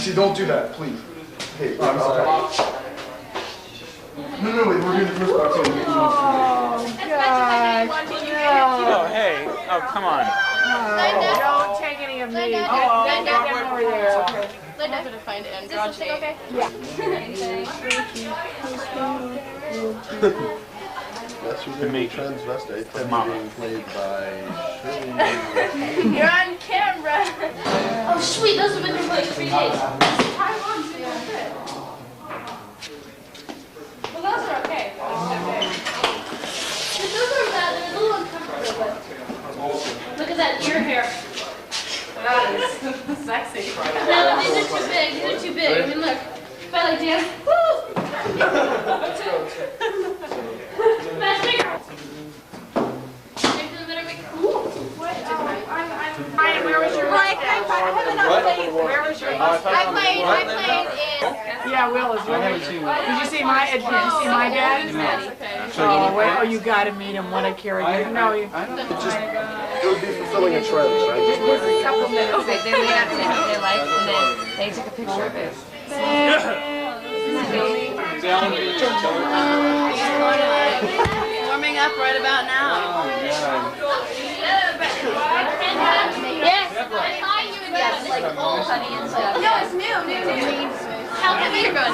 See, don't do that, please. Hey, I'm sorry. No, we're doing the first part. Oh, gosh. Oh, hey. Oh, come on. Don't take any of me. Get them over there. Okay. Linda, I'm gonna find androgyny. Okay? Yeah. That's your little transvestite being played by Shirley. You're on camera. Oh, sweet. Those have been there for like 3 days. Try one. Well, those are okay. Those are bad. They're a little uncomfortable, but look at that ear hair. That is sexy. No, these are too big. These are too big. I mean, look. If I like dance, woo! That's bigger. Where was your I played in. Yeah, Will is really. Did you see my dad? Oh, wait, oh, you gotta meet him. What a character. No, you. It would be fulfilling a trend, right? Okay, they laid out what they liked, and then they took a picture of it. Warming up right about now. Yes, I thought you would get like old honey and stuff. No, it's new. How come you're going?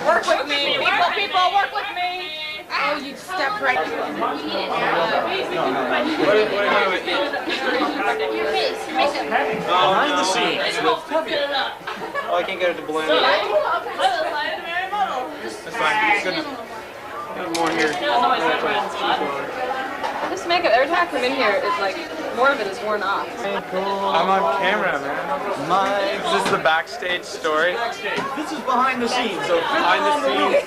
Work with me, people, work with me. Oh, you stepped right. Your face, your makeup. Behind the scenes. Oh, I can't get it to blend. That's fine. Good. More here. This makeup, every time I come in here, it's like, more of it is worn off. I'm on camera, man. This is the backstage story. This is behind the scenes. So Behind the scenes.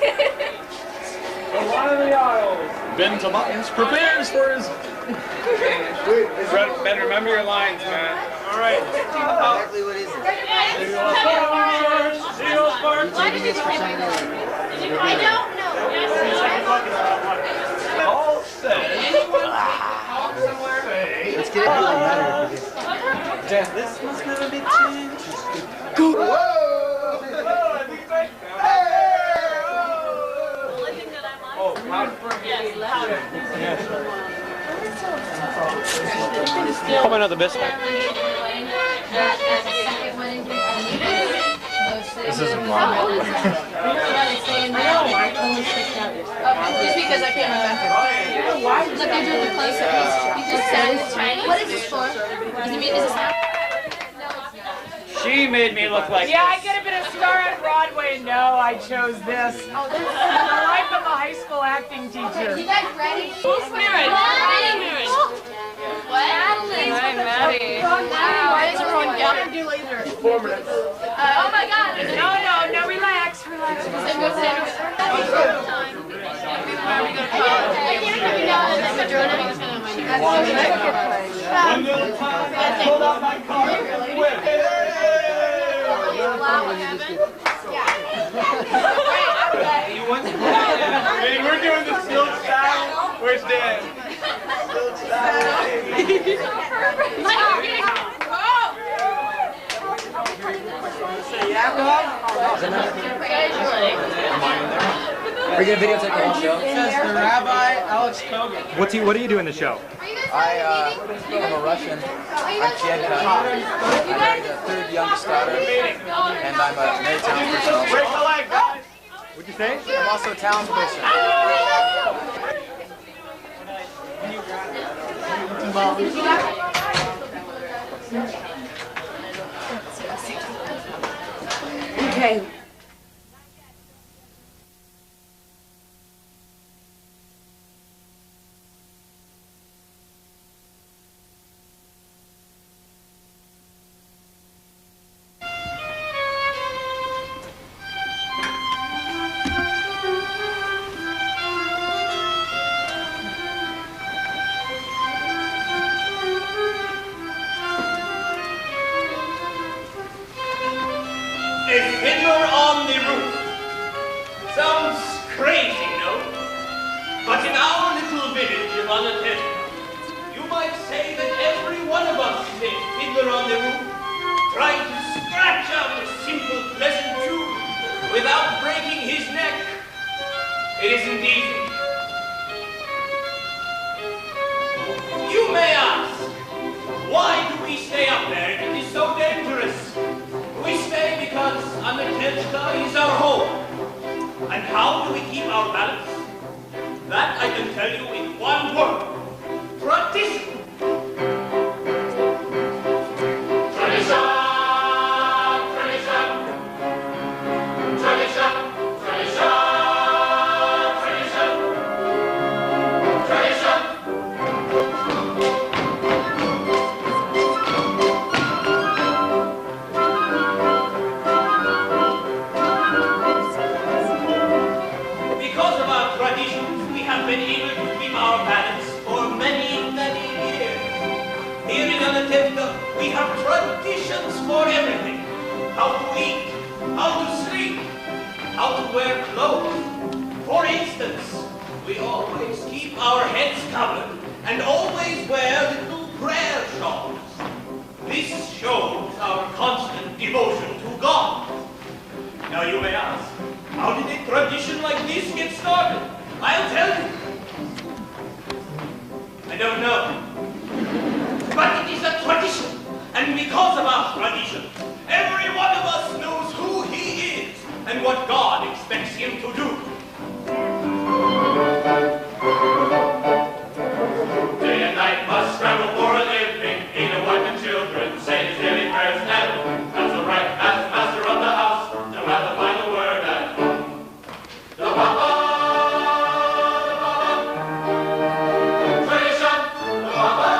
one of the aisles. Ben Tobias prepares for his. Ben, remember your lines, man. All right. Exactly what is it? I don't know. All said. Let's get it really better. This must never be changed. Come another biscuit. This isn't long. Just because I can't remember. Look, I drew the close-up. You just said it's tiny. What is this for? Does it mean is this not? She made me look like. Yeah, I get a bit of star on Broadway. No, I chose this. Oh, this is the life of a high school acting teacher. You guys ready? Marriage. What? Hi, Maddie. Why is everyone yelling? Do later. Oh my God. No, relax. I can't remember now that Madrona was going to win. Hold out my car. Hey, we're doing the silk style. Where's Dan? Silk style. Are you gonna videotape the whole show? Says the Rabbi Alex Kogan. What do you do in the show? I'm a Russian. I'm Chienka. I married the third youngest daughter, and I'm a very talented person also. Break the leg, guys. What'd you say? I'm also a talented person. Okay. A fiddler on the roof. Sounds crazy, no? But in our little village of unattended, you might say that every one of us is a fiddler on the roof. trying to scratch out a simple, pleasant tune without breaking his neck. It isn't easy. You may ask, why do we stay up there if it is so dangerous? We stay because Anatevka is our home. And how do we keep our balance? That I can tell you in one word. Tradition. We have traditions for everything. How to eat, how to sleep, how to wear clothes. For instance, we always keep our heads covered and always wear little prayer shawls. This shows our constant devotion to God. Now you may ask, how did a tradition like this get started? I'll tell you. I don't know. But it is a tradition. And because of our tradition, every one of us knows who he is and what God expects him to do. Day and night must scramble for a living, feed a wife and children, say his daily prayers, and that's all right as master of the house, to have the final word at home. The Papa, tradition, the Papa.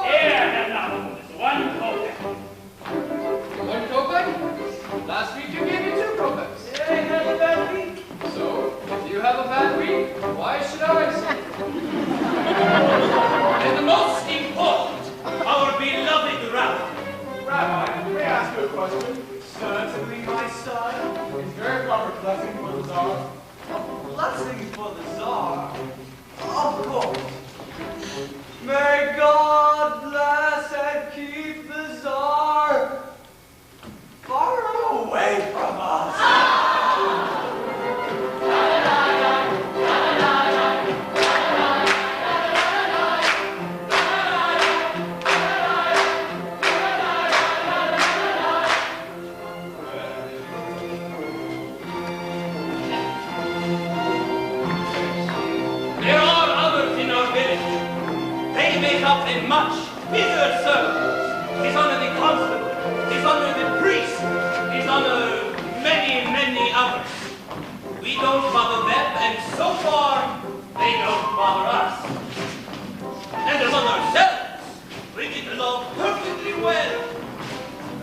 Here, much. His servant. His honor the constable. His honor the priest. His honor many others. We don't bother them, and so far, they don't bother us. And as on ourselves, we get along perfectly well.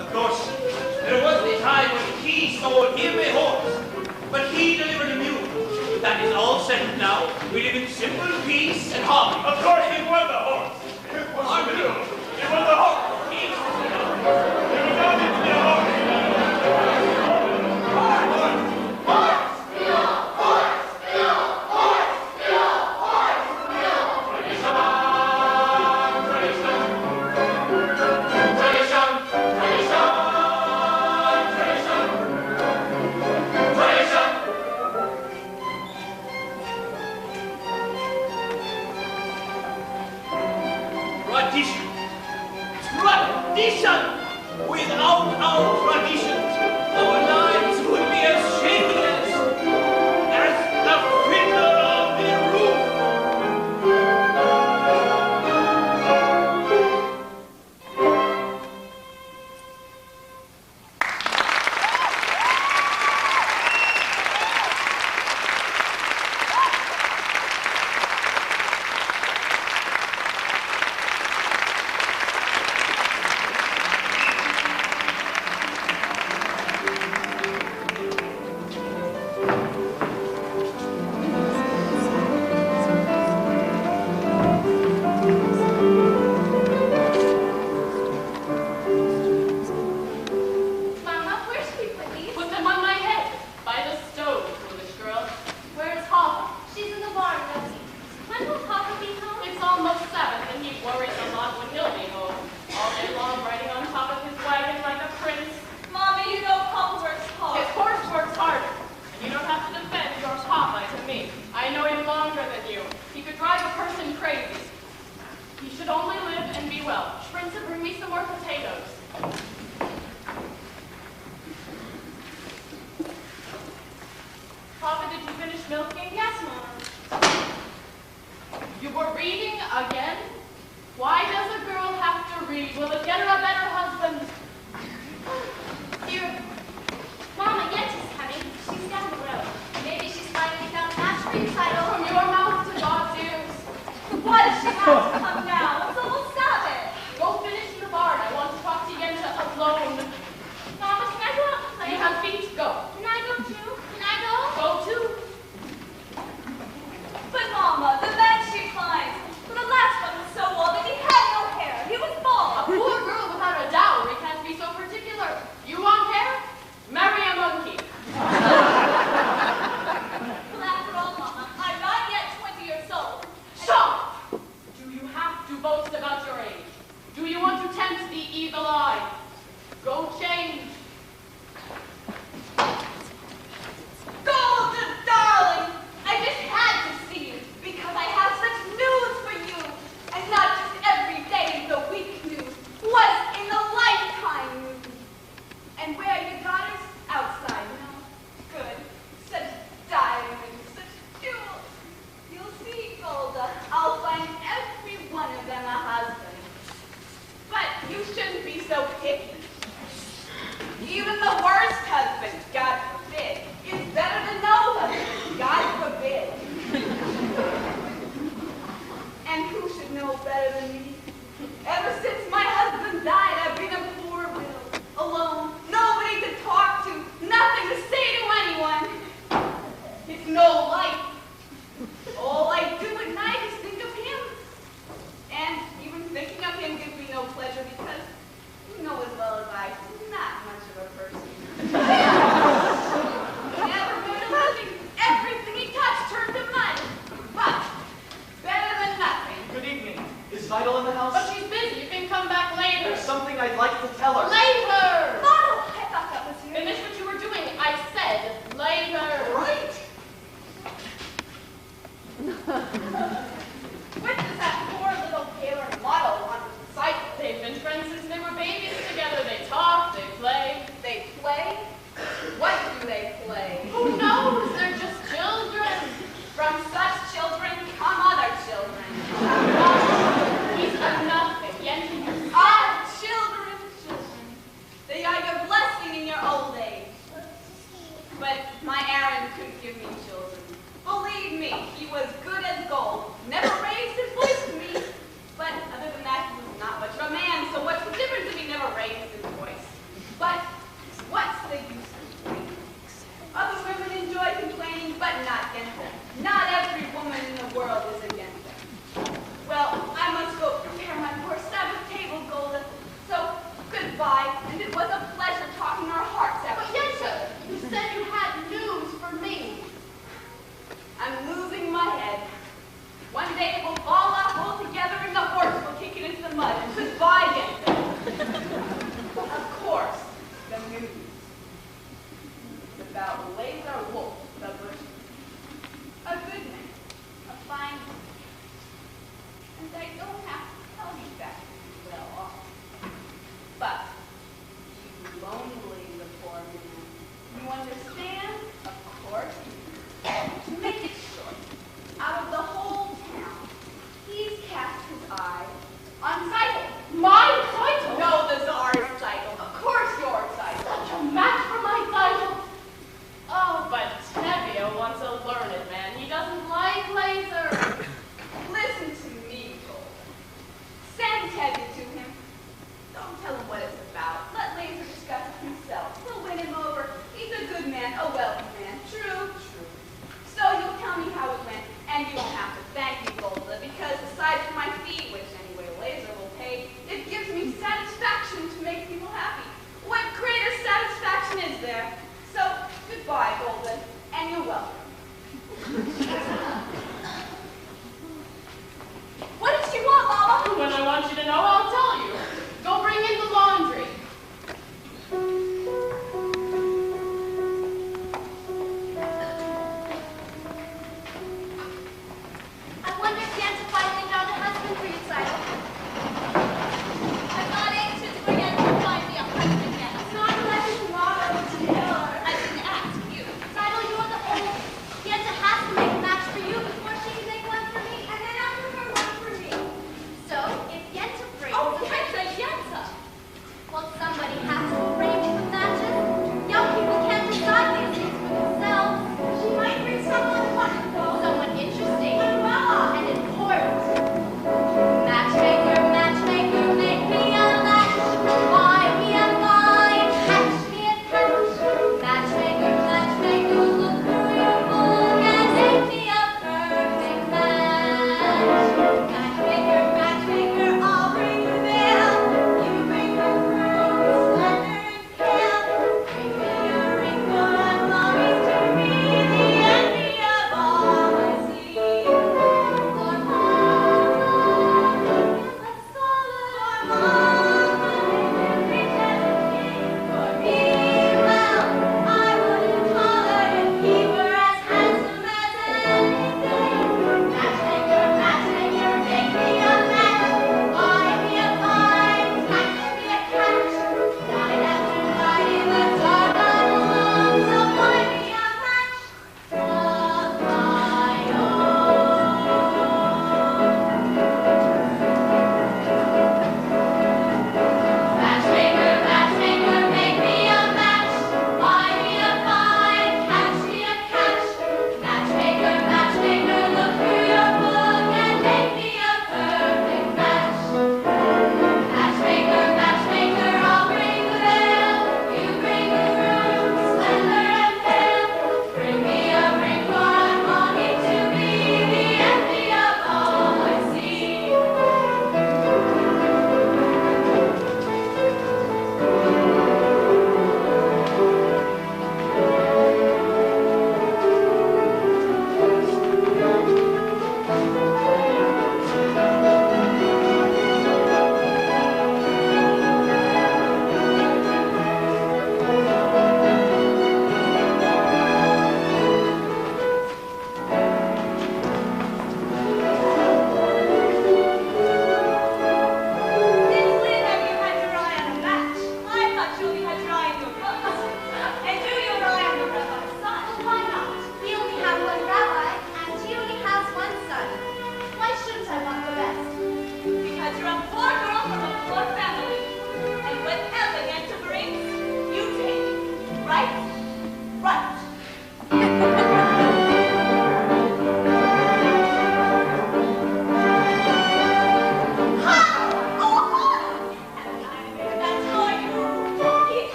Of course, there was the time when he stole him a horse, but he delivered a mule. That is all settled now. We live in simple peace and harmony. Of course it was the horse. It was the mule. It was the horse. It was obviously a horse. Tradition! Without our traditions, our lives would be as shameless as the fiddler on the roof. From such children come other children. He's a nothing.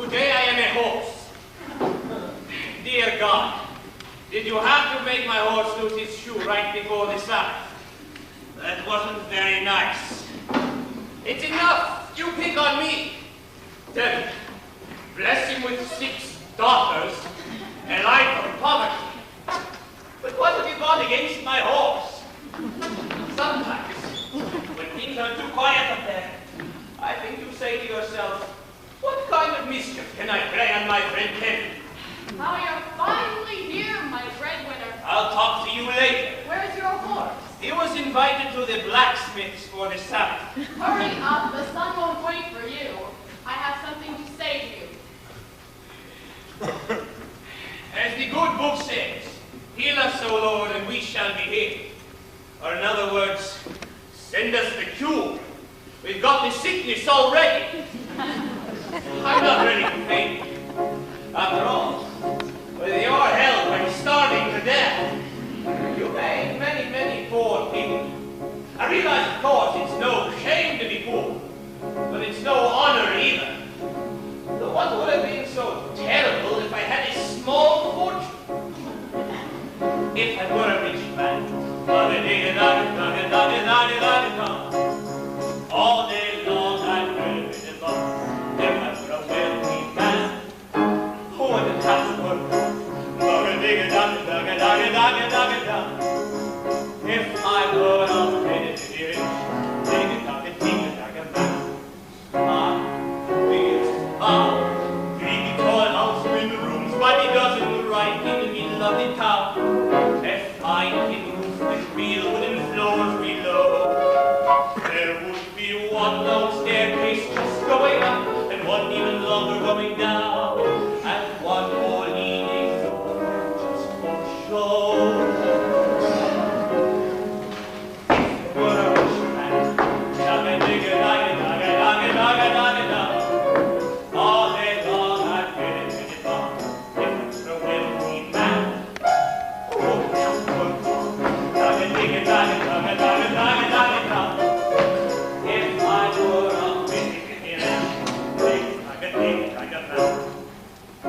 Today I am a horse. Dear God, did you have to make my horse lose his shoe right before the Sabbath? That wasn't very nice. It's enough. You pick on me. Tell me, bless him with 6 daughters, a life of poverty. But what have you got against my horse? Sometimes, when things are too quiet up there, I think you say to yourself, what kind of mischief can I play on my friend Kevin? How you're finally here, my breadwinner. I'll talk to you later. Where's your horse? He was invited to the blacksmith's for the Sabbath. Hurry up, the sun won't wait for you. I have something to say to you. As the good book says, heal us, O Lord, and we shall be healed. Or in other words, send us the cure. We've got the sickness already. I'm not ready to faint. After all, with your help, I'm starving to death. You made many, many poor people. I realize, of course, it's no shame to be poor, but it's no honor either. Though what would have been so terrible if I had a small fortune? If I were a rich man, all day long I'd dream in the bar. If I were a wealthy man, who wouldn't have to work? If I were not ready to be rich, creepy tall house with rooms by the dozen right in the middle of the town. A fine tin roof with real wooden floors below. There would be one long staircase just going up, and one even longer going down, and one more leaning door just for show. What a rich man! All day long I've been in the bar. If it's a wealthy man, oh, if I were a millionaire,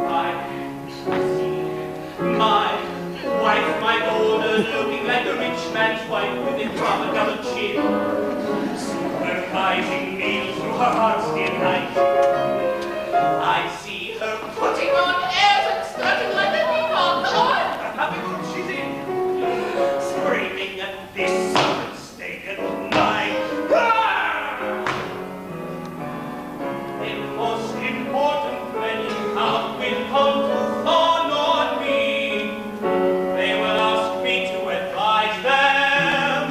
I see my wife, my older, looking like a rich man's wife with a proper double chin, supervising meals through her heart-skin night. I see her putting on airs and strutting like a peacock. Happy mood she's in, screaming at this mistaken night. The most important when you come will come to fawn on me. They will ask me to advise them,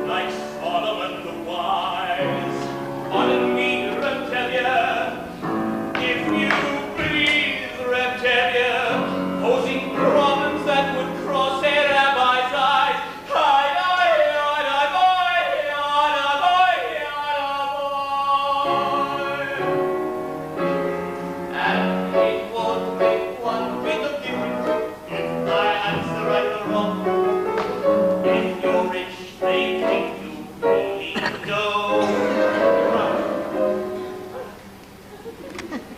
like Solomon the wise. Pardon me, Reptilia, if you please, Reptilia, posing problems that would cross a rabbi's eyes. And it won't make one bit of difference if I answer right or wrong. If you're rich, they think you really know.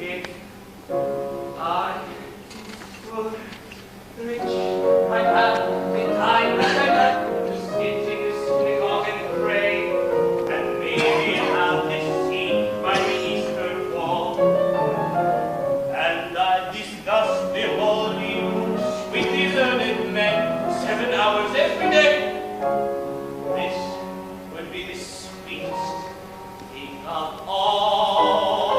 If I were rich, I'd have the time that I had to sit in the synagogue and pray, and maybe have a seat by the eastern wall. And I'd discuss the holy books with these learned men 7 hours every day. This would be the sweetest thing of all.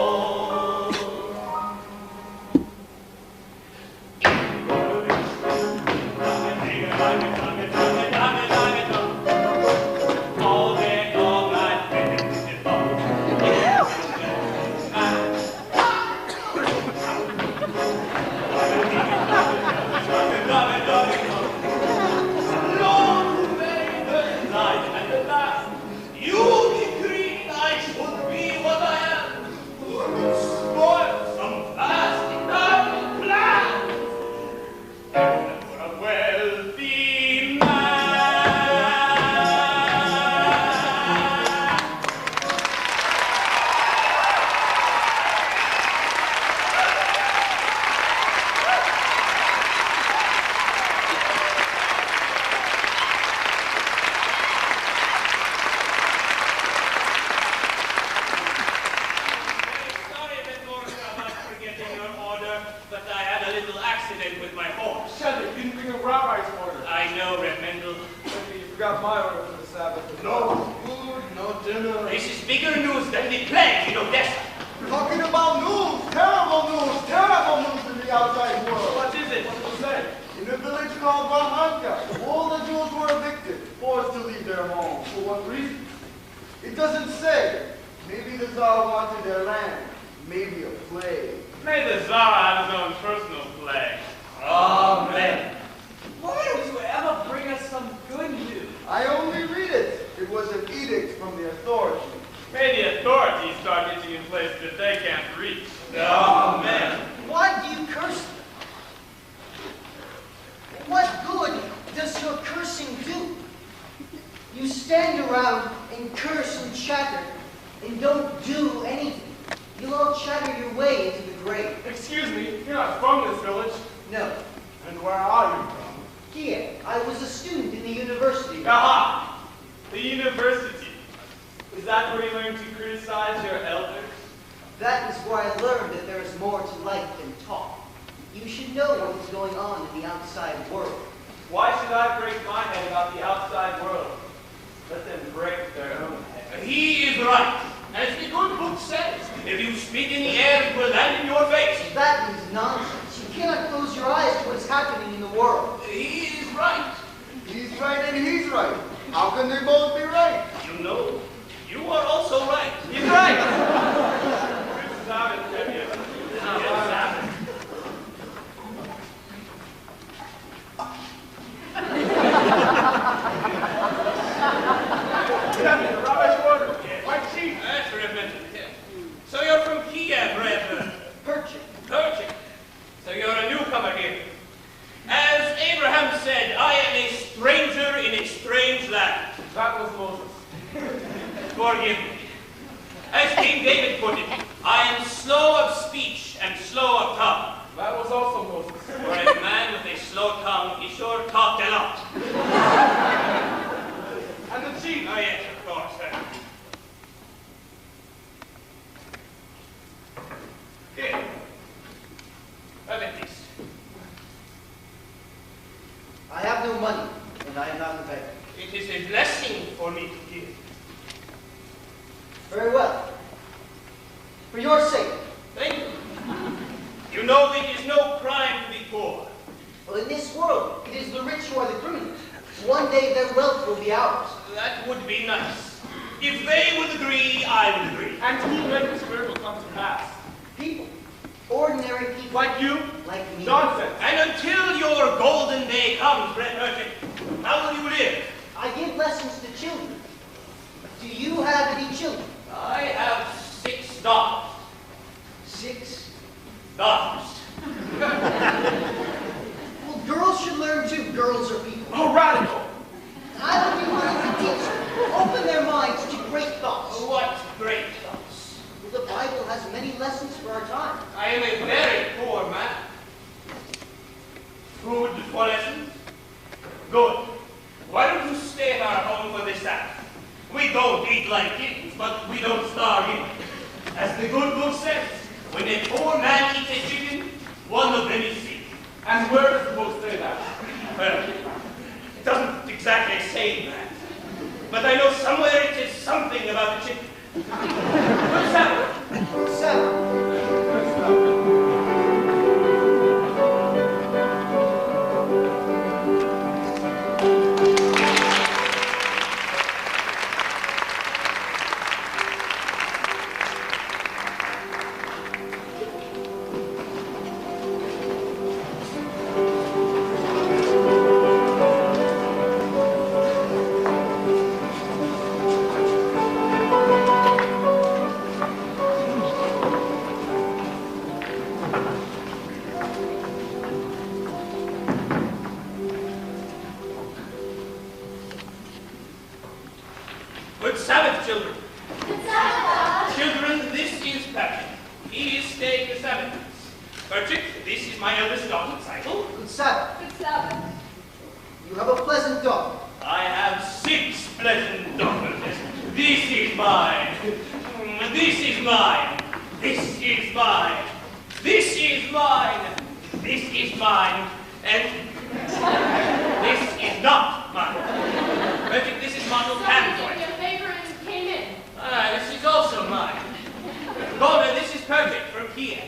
accident with my horse. Shut it, didn't bring a rabbi's order. I know, Reb Mendel. You forgot my order for the Sabbath. No food, no dinner. This is bigger news than the plague in Odessa. Talking about news, terrible news in the outside world. What is it? What does it say? In a village called Bahanka, all the Jews were evicted, forced to leave their homes. For what reason? It doesn't say. Maybe the Tsar wanted their land. Maybe a plague. May the Tsar have his own personal plague. Amen. Why don't you ever bring us some good news? I only read it. It was an edict from the authorities. May the authorities start getting in places that they can't reach. Amen. Why do you curse them? What good does your cursing do? You stand around and curse and chatter and don't do anything. You'll all chatter your way into the grave. Excuse me, you're not from this village. No. And where are you from? Here, I was a student in the university. Aha! The university. Is that where you learn to criticize your elders? That is where I learned that there is more to life than talk. You should know what is going on in the outside world. Why should I break my head about the outside world? Let them break their own head. He is right. As the good book says, if you spit in the air, it will land in your face. That is nonsense. You cannot close your eyes to what is happening in the world. He is right. He's right and he's right. How can they both be right? You know, you are also right. He's right! Good Sabbath, Trivia. Good Sabbath. The rabbi's order. White sheep. That's Reverend. So you're from Kiev, Reverend. Perching. Perching. So you're a newcomer here. As Abraham said, I am a stranger in a strange land. That was Moses. Forgive me. As King David put it, I am slow of speech and slow of tongue. That was also Moses. For a man with a slow tongue, he sure talked a lot. And the chief. Oh yes, of course. Here. Have it this. I have no money, and I am not a beggar. It is a blessing for me to give. Very well. For your sake. Thank you. You know it is no crime to be poor. Well, in this world, it is the rich who are the criminals. One day their wealth will be ours. That would be nice. If they would agree, I would agree. And who will make this miracle come to pass? People. Ordinary people. Like you? Like me. Nonsense. And until your golden day comes, Brett Urchin, how will you live? I give lessons to children. Do you have any children? I have 6 daughters. 6? Daughters. Well, girls should learn too. Girls are people. Oh, radical. I would be willing to teach them. Open their minds to great thoughts. What great thoughts. Well, the Bible has many lessons for our time. I am a very poor man. Food for lessons? Good. Why don't you stay at our home for the Sabbath? We don't eat like kings, but we don't starve either. As the good book says, when a poor man eats a chicken, one of them is sick. And where does the book say that? Well, it doesn't exactly say that. But I know somewhere it says something about the chicken. Good Sabbath. 7. Good Sabbath, children. Good Sabbath. Children, this is Patrick. He is staying the Sabbath. Patrick, this is my eldest daughter, Cycle. Good Sabbath. Good Sabbath. You have a pleasant daughter. I have 6 pleasant daughters. This is mine. This is mine. This is mine. This is mine. This This is mine, and this is not mine. Perfect, this is model Android. Your favor and came in. This is also mine. Golden, this is perfect from here.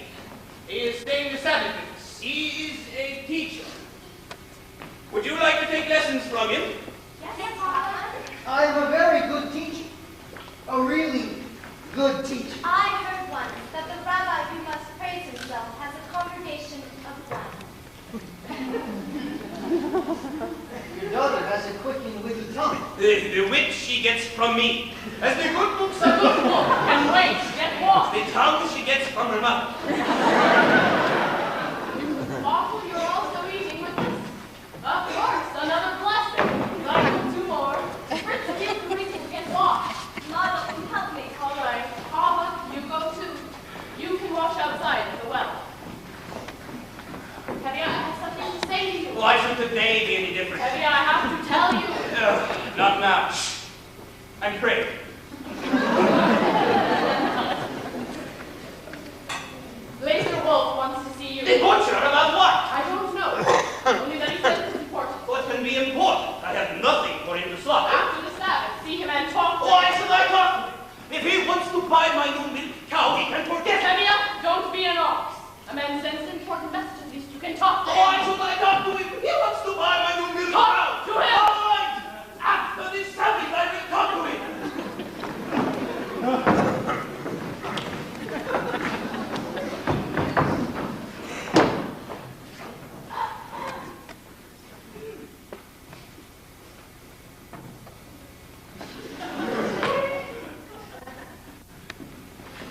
He is staying the Sabbath with us. He is a teacher. Would you like to take lessons from him? Yes, Father. I'm a very good teacher. A really good teacher. I heard once that the rabbi who must praise himself has a congregation of one. Your daughter has a quick and witty tongue. The wit she gets from me. As the good books are good for. And wait, get what? The tongue she gets from her mother. Awful, you're also eating with us. Of course, another blessing. Like two more. Fritz, give the reason to get washed. Mother, help me. All right. Papa, you go too. You can wash outside at the well. Teddy, I have something to say to you. Why should the day be any different? Teddy, I have to tell you. Not now. Shh. I'm praying. Laser Wolf wants to see you. The butcher about what? I don't know. Only that he says it's important. What can be important? I have nothing for him to slaughter. After the Sabbath, see him and talk to Why him. should I talk to him? If he wants to buy my new milk cow, he can forget it. Teddy, don't be an ox. A man sends an important message, at least you can talk to him. Why should I talk to him? He wants to buy my new milk cow. Talk to him. All right. After this Sabbath, I will talk to him.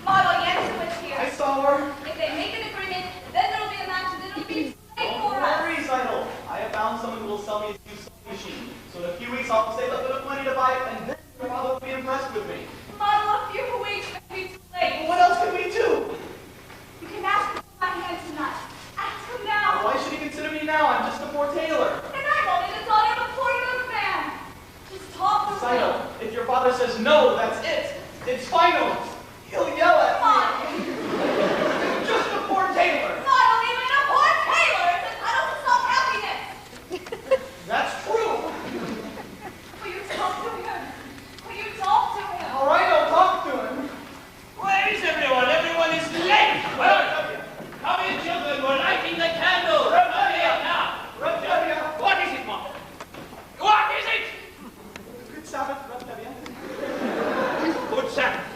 Model Yankowitz here. I saw her. If they make an agreement, then there'll be a match and it'll be safe for us. Worries, I hope. I have found someone who will sell me a new sewing machine. So in a few weeks, I'll save a bit of money to buy it, and then your father will be impressed with me. Model, a few weeks may be too late. Well, what else can we do? You can ask him my hand tonight. Ask him now. Why should he consider me now? I'm just a poor tailor. And I'm only the daughter of a poor young man. Just talk to him. Saito, if your father says no, that's it. It's final. He'll yell at me. Just a poor tailor. Not even a poor tailor is entitled to some happiness. That's true. Will you talk to him? Will you talk to him? All right, I'll talk to him. Where is everyone? Everyone is late. Well, come in, children. We're lighting the candle. Come here now. What is it, Mom? What is it? Good Sabbath, Rabbi. Good Sabbath.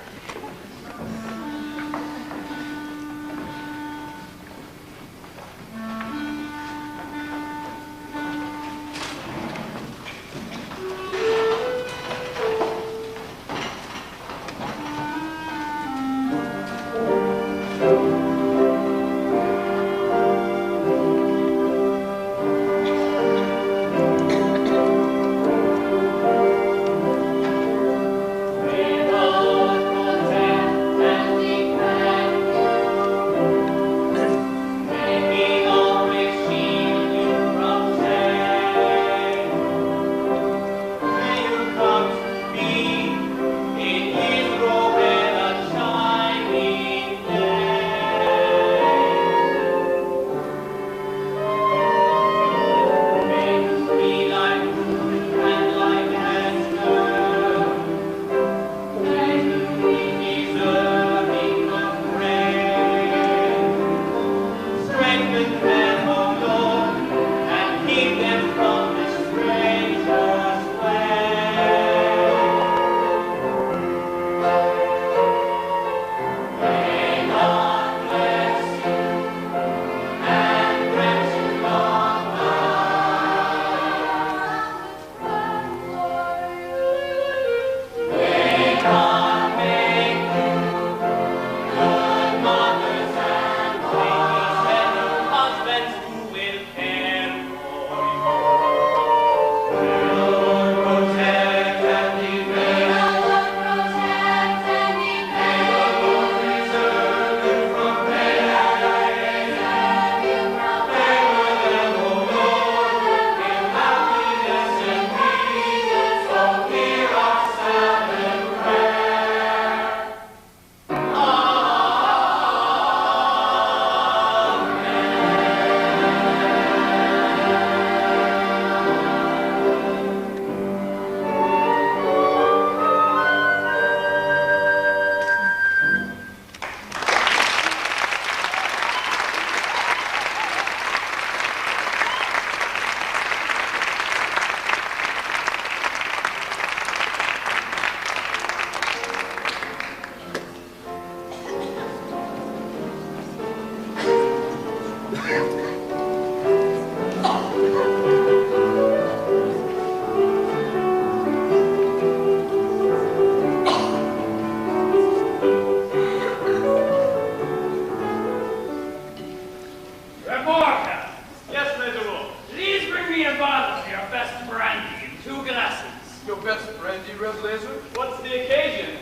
Reporter! Yes, Major Wolf. Please bring me a bottle of your best brandy in 2 glasses. Your best brandy, Red Blazer? What's the occasion?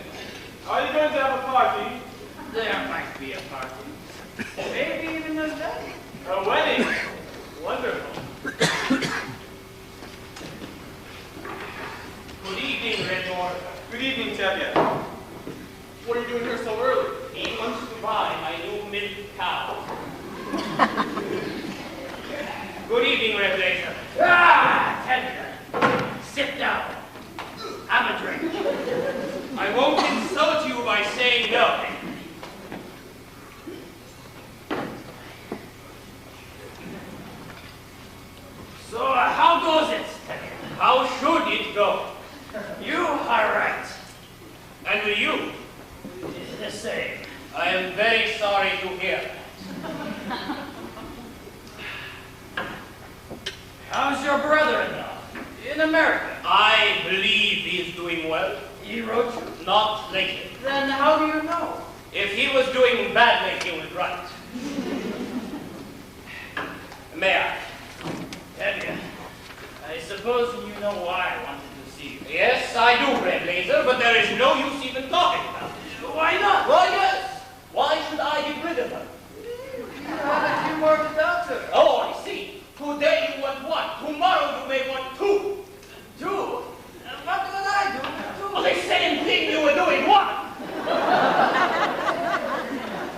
Are you going to have a party? There might be a party. Maybe even a wedding. A wedding? Wonderful. Good evening, Reporter. Good evening, Tevye. What are you doing here so early? He wants to buy my new milk cow. Good evening, Red Blazer. Ah, Tevye. Sit down. Have a drink. I won't insult you by saying no. So, how goes it? How should it go? You are right. And you? The same. I am very sorry to hear that. How's your brother-in-law? In America? I believe he is doing well. He wrote you? Not lately. Then how do you know? If he was doing badly, he would write. May I? Tevye, I suppose you know why I wanted to see you. Yes, I do, Red Blazer, but there is no use even talking about it. Why not? Well, yes. Why should I get rid of her? You have a few more to doctor. Oh, I see. Today you want 1. Tomorrow you may want 2. 2? What could I do with 2? Well, the same thing you were doing 1.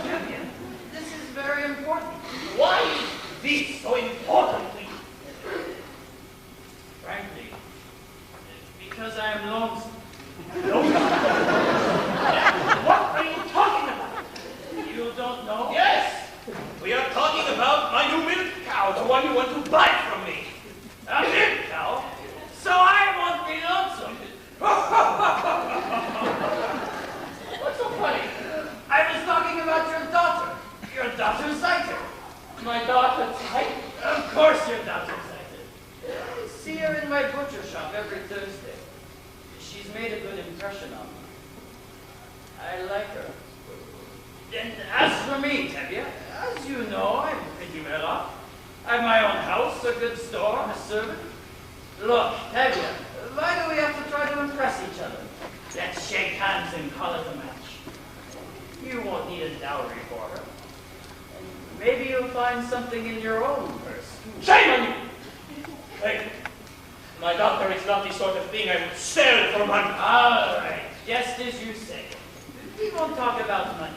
Julian, this is very important. Why is this so important to you? Frankly, because I am lonesome. What are you talking about? You don't know? Yes! We are talking about my new milk cow, the one you want to buy from me. A milk cow? So I won't be lonesome. What's so funny? I was talking about your daughter. Your daughter's sighted. My daughter's sighted? Of course your daughter's sighted. I see her in my butcher shop every Thursday. She's made a good impression on me. I like her. And as for me, Tevye, as you know, I'm pretty well off. I have my own house, a good store, a servant. Look, Tevye, why do we have to try to impress each other? Let's shake hands and call it a match. You won't need a dowry for her. And maybe you'll find something in your own purse. Shame on you! Hey, my daughter is not the sort of thing I would sell for money. All right, just as you say. We won't talk about money.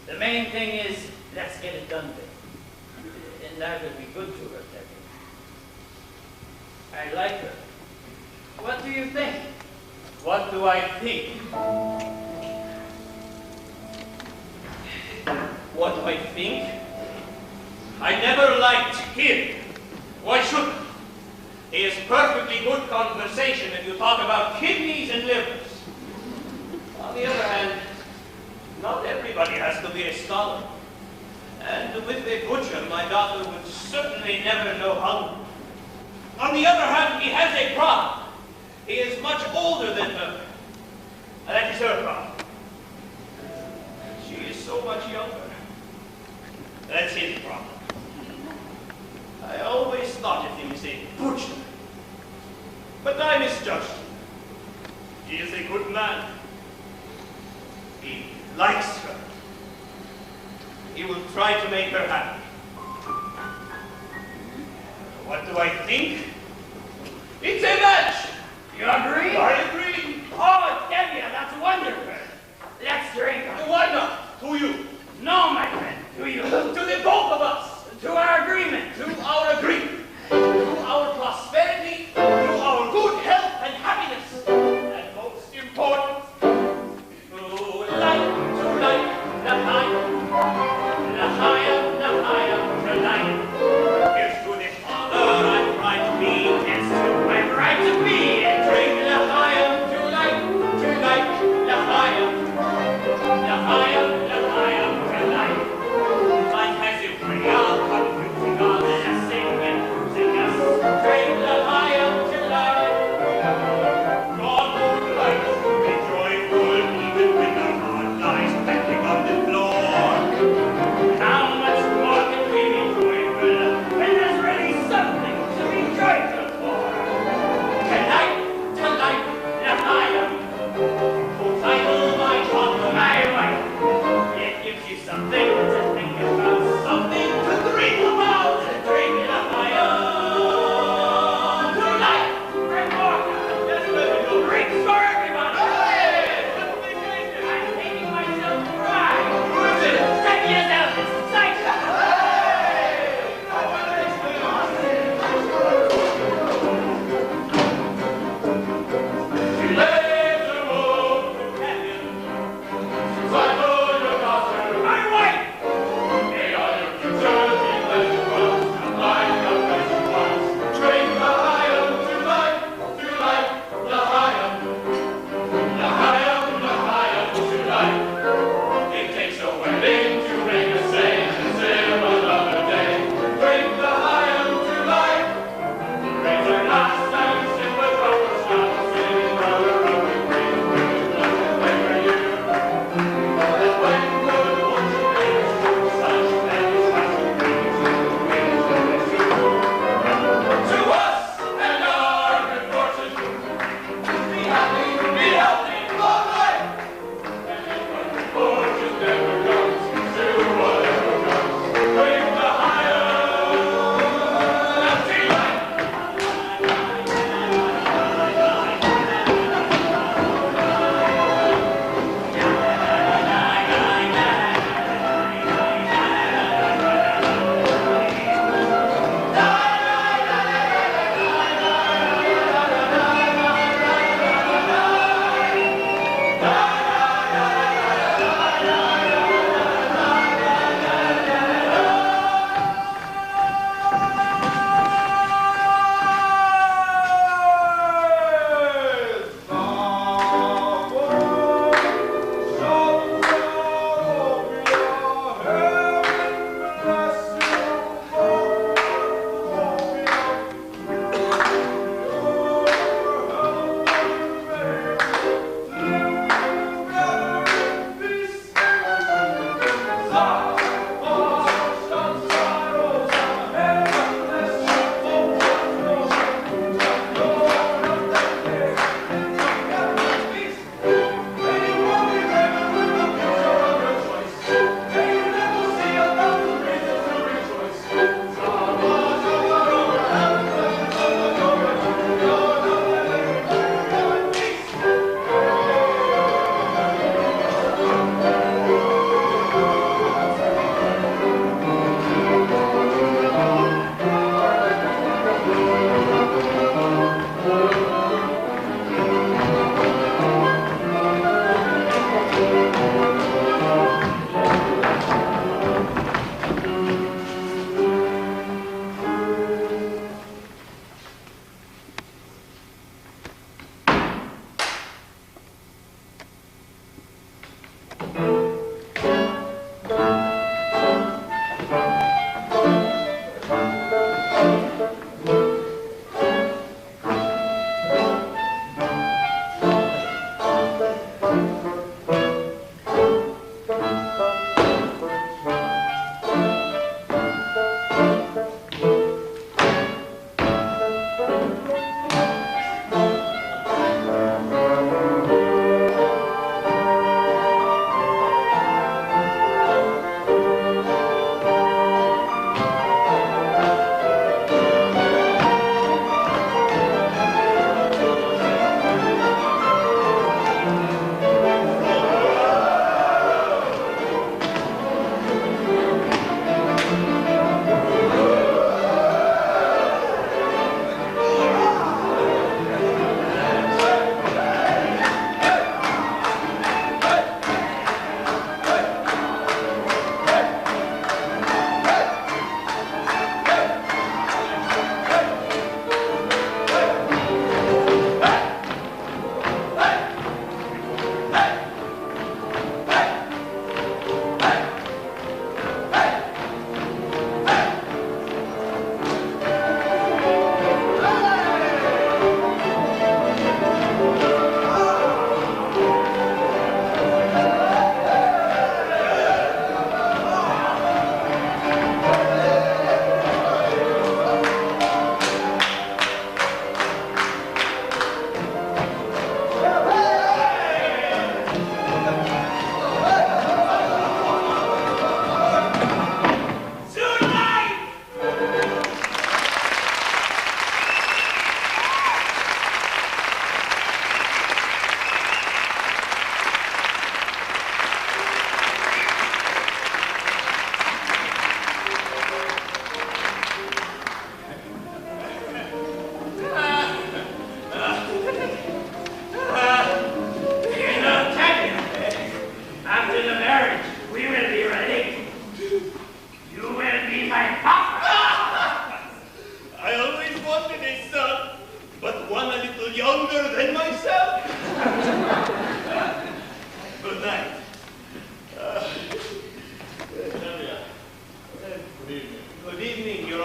The main thing is, let's get it done with. And I will be good to her, Tevye. I like her. What do you think? What do I think? What do I think? I never liked him. Why should I? He is perfectly good conversation if you talk about kidneys and livers. On the other hand, not everybody has to be a scholar. And with a butcher, my daughter would certainly never know hunger. On the other hand, he has a problem. He is much older than her. And that is her problem. She is so much younger. That's his problem. I always thought of him as a butcher. But I misjudged him. He is a good man. He likes her. He will try to make her happy. What do I think? It's a match! You agree? I agree. Oh, Tevye, that's wonderful. Let's drink. Why not? To you. No, my friend. To you. To the both of us. To our agreement. To our agreement. To our prosperity. To our good health and happiness. And most important, to light, the higher, tonight. Here's to the father I'm right to be. Yes, I'm right to be. And drink the higher, tonight, the higher, tonight.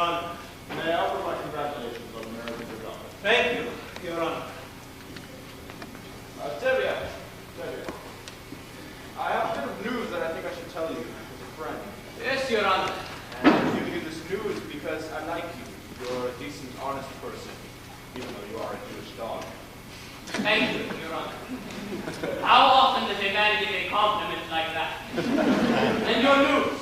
Honor. May I offer my congratulations on the marriage of your daughter? Thank you, Your Honor. Tevye, I have a bit of news that I think I should tell you as a friend. Yes, Your Honor. And I'm giving you this news because I like you. You're a decent, honest person, even though you are a Jewish dog. Thank you, Your Honor. How often does a man give a compliment like that? And your news?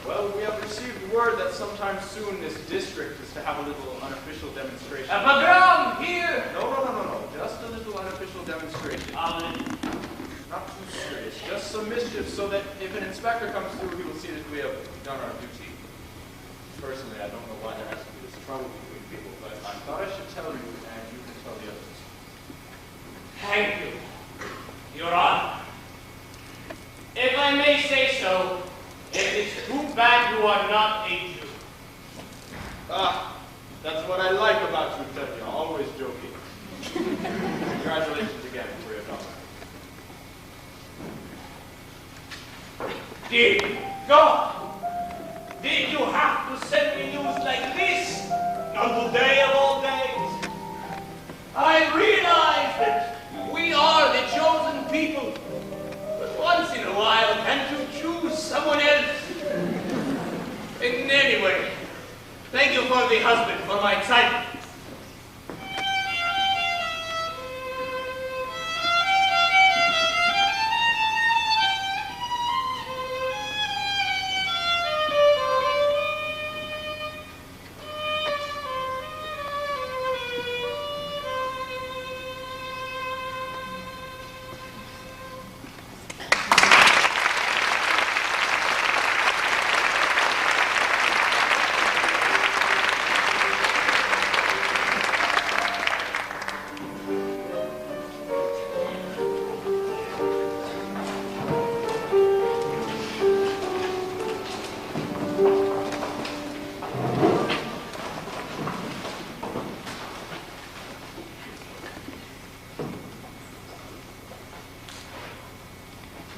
Well, we have received word that sometime soon this district is to have a little unofficial demonstration. A pogrom here! No. Just a little unofficial demonstration. Not too serious. Just some mischief so that if an inspector comes through, he will see that we have done our duty. Personally, I don't know why there has to be this trouble between people, but I thought I should tell you, and you can tell the others. Thank you, Your Honor. If I may say so, it is too bad you are not a Jew. Ah, that's what I like about you, Tevye. Always joking. Congratulations again for your daughter. Dear God, did you have to send me news like this on today of all days? I realize that we are the chosen people, but once in a while, can't you choose someone else? Anyway, thank you for the husband, for my excitement.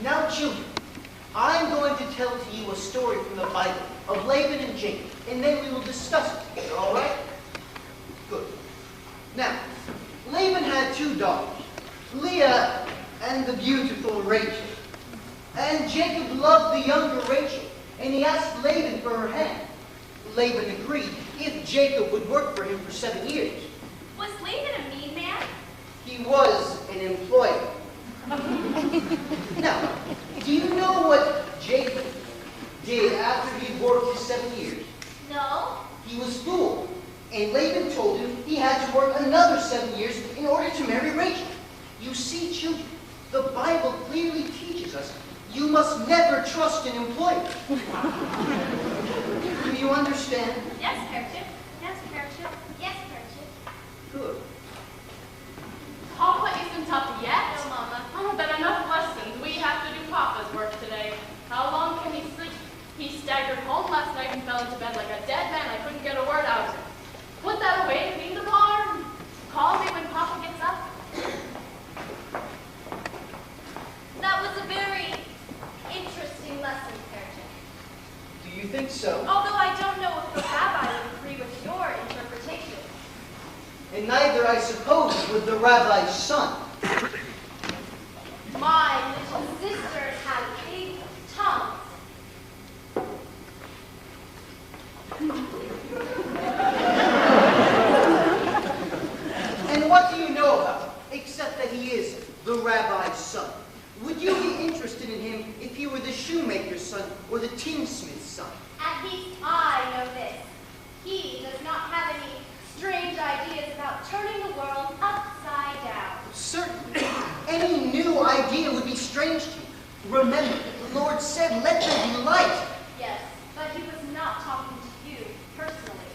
Now, children, I'm going to tell to you a story from the Bible of Laban and Jacob, and then we will discuss it together, all right? Good. Now, Laban had two daughters, Leah and the beautiful Rachel. And Jacob loved the younger Rachel, and he asked Laban for her hand. Laban agreed if Jacob would work for him for 7 years. Was Laban a mean man? He was an employer. Now, do you know what Jacob did after he worked his 7 years? No. He was fooled, and Laban told him he had to work another 7 years in order to marry Rachel. You see, children, the Bible clearly teaches us you must never trust an employer. Do you understand? Yes, Parachute. Yes, Parachute. Yes, Parachute. Good. Papa isn't up yet? No, Mama. Oh, then enough lessons. We have to do Papa's work today. How long can he sleep? He staggered home last night and fell into bed like a dead man. I couldn't get a word out of him. Put that away and clean the barn. Call me when Papa gets up. That was a very interesting lesson, Parachute. Do you think so? Although I don't know if the rabbi would agree with your interpretation. And neither, I suppose, would the rabbi's son. My little sisters had big tongues. And what do you know about him, except that he is the rabbi's son? Would you be interested in him if he were the shoemaker's son or the tinsmith's son? At least I know this. He does not have any strange ideas about turning the world upside down. Certainly. Any new idea would be strange to you. Remember, the Lord said, let there be light. Yes, but he was not talking to you personally.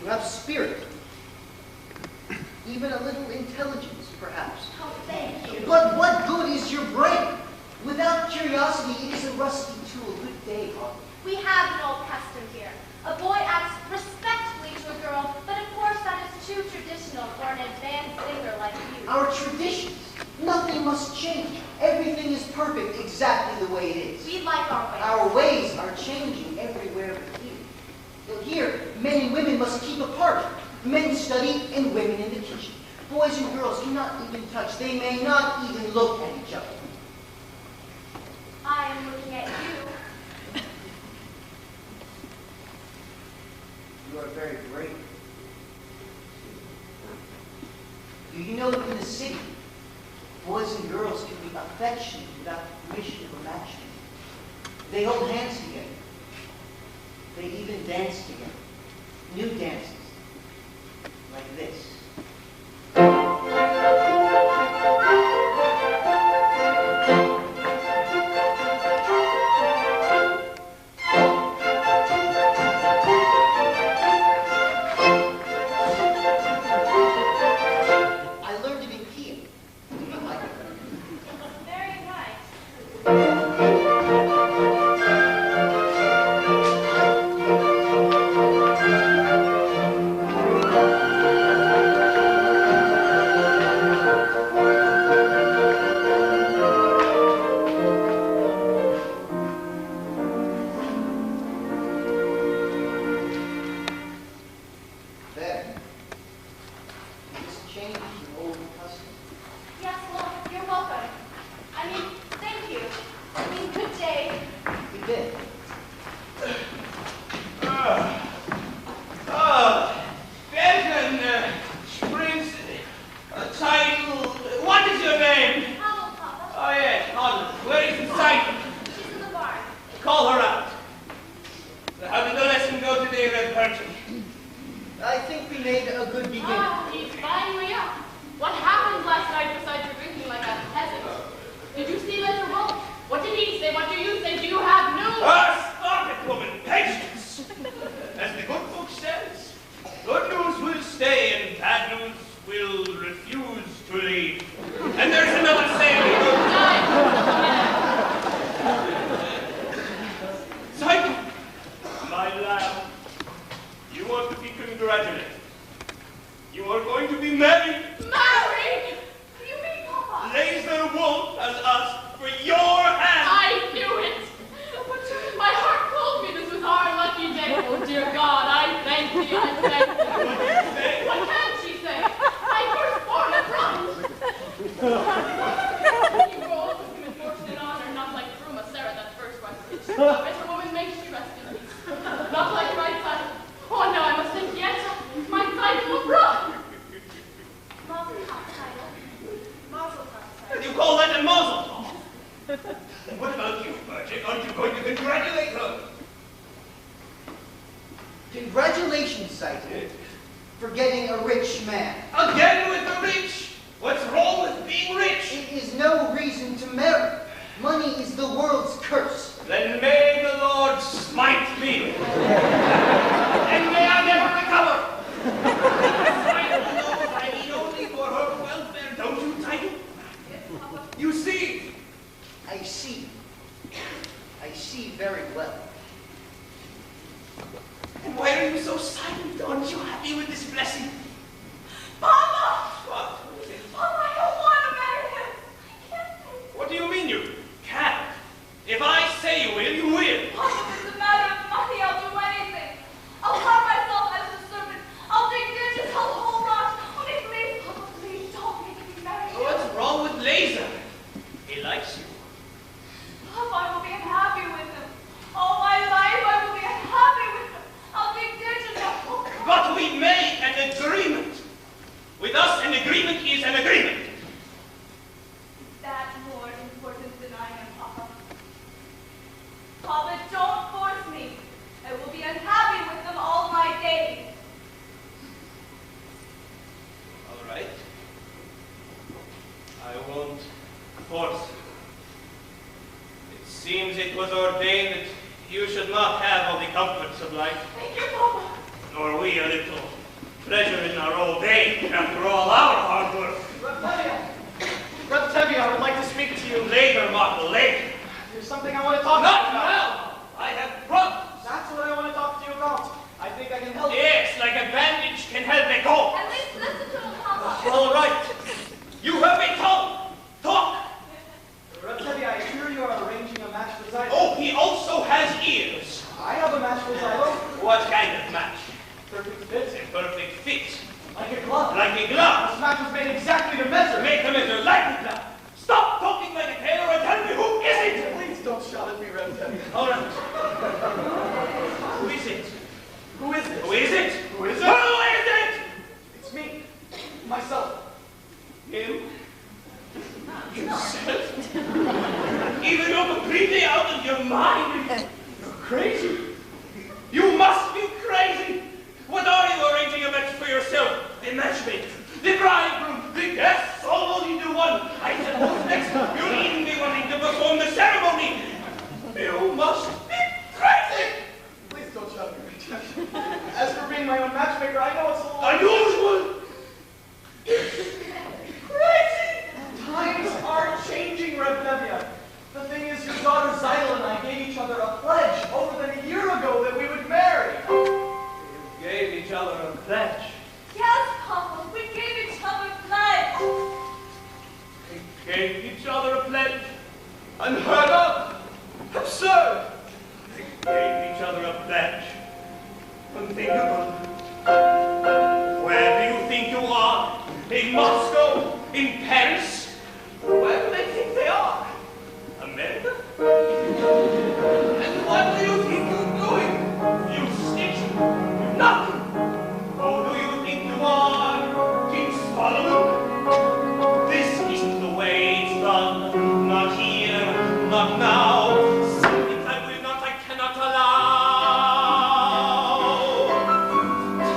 You have spirit. Even a little intelligence, perhaps. Oh, thank you. But what good is your brain? Without curiosity, it is a rusty tool. Good day, Harvey. We have an old custom here. A boy acts respectfully to a girl, but of course that is too traditional for an advanced singer like you. Our traditions. Nothing must change. Everything is perfect exactly the way it is. We like our ways. Our ways are changing everywhere but here. But here, men and women must keep apart. Men study and women in the kitchen. Boys and girls cannot even touch. They may not even look at each other. I am looking at you. You are very brave. Do you know that in the city, boys and girls can be affectionate without the permission of a matchmaker? They hold hands together. They even dance together. New dances. Like this. Congratulations, Sighted, for getting a rich man. Again with the rich? What's wrong with being rich? It is no reason to marry. Money is the world's curse. Then may the Lord smite me. And may I never recover. Sighted knows I mean only for her welfare, don't you, Title? You see? I see. I see very well. And why are you so silent? Aren't you happy with this blessing? Papa! What? Papa, I don't want to marry him. I can't. What do you mean you can't? If I say you will, you will. Papa, if it's a matter of money, I'll do anything. I'll harm myself as a servant. I'll dig ditches, I'll whole rocks. Only please, Papa, please don't make me marry him. What's wrong with Laser? He likes you. Papa, I will be unhappy with him. All my life, I will be unhappy with him. I'll dig ditches, I'll whole rocks. But we made an agreement. With us, an agreement is an agreement. Is that more important than I am, Papa? Papa, don't force me. I will be unhappy with them all my days. All right. I won't force you. It seems it was ordained that you should not have all the comforts of life. Thank you, Papa. Nor we a little pleasure in our old age after all our hard work. Brother Tevye, I would like to speak to you. Later, Marco, later. There's something I want to talk to Not you about. now! I have problems. That's what I want to talk to you about. I think I can help you. Yes, like a bandage can help a cold. At least listen to him, Papa. All right. You have a tongue. Talk. ears. I have a match for Xylo. What kind of match? Perfect fit. A perfect fit. Like a glove. Like a glove. This match was made exactly to measure. Make the measure like a glove. Stop talking like a tailor and tell me who is it? Please don't shout at me, Rev Debbie. All right. Who is it? Who is it? Who is it? Who is it? Who is it? It's me. Myself. Him? Yourself? Even you're completely out of your mind. You're crazy. You must be crazy. What are you arranging a match for yourself? The matchmaker, the bridegroom, the guests, all into one. I said, who's next? You'll even be wanting to perform the ceremony. You must be crazy. Please don't shout at me, Rev Debbie. As for being my own matchmaker, I know it's a little Unusual. Crazy. Times are changing, Rev Debbie. The thing is, your daughter Xylo and I gave each other a pledge over than a year ago that we would marry. You gave each other a pledge. Yes, Papa, we gave each other pledge. We gave each other a pledge. Unheard of. Absurd. We gave each other a pledge. Unthinkable. Where do you think you are? In Moscow? In Paris? Where do they think they are? America? And what do you think you're doing? You snitch. You nothing. Who do you think you are? King Solomon? This isn't the way it's done. Not here, not now. Some things I will not, I cannot allow.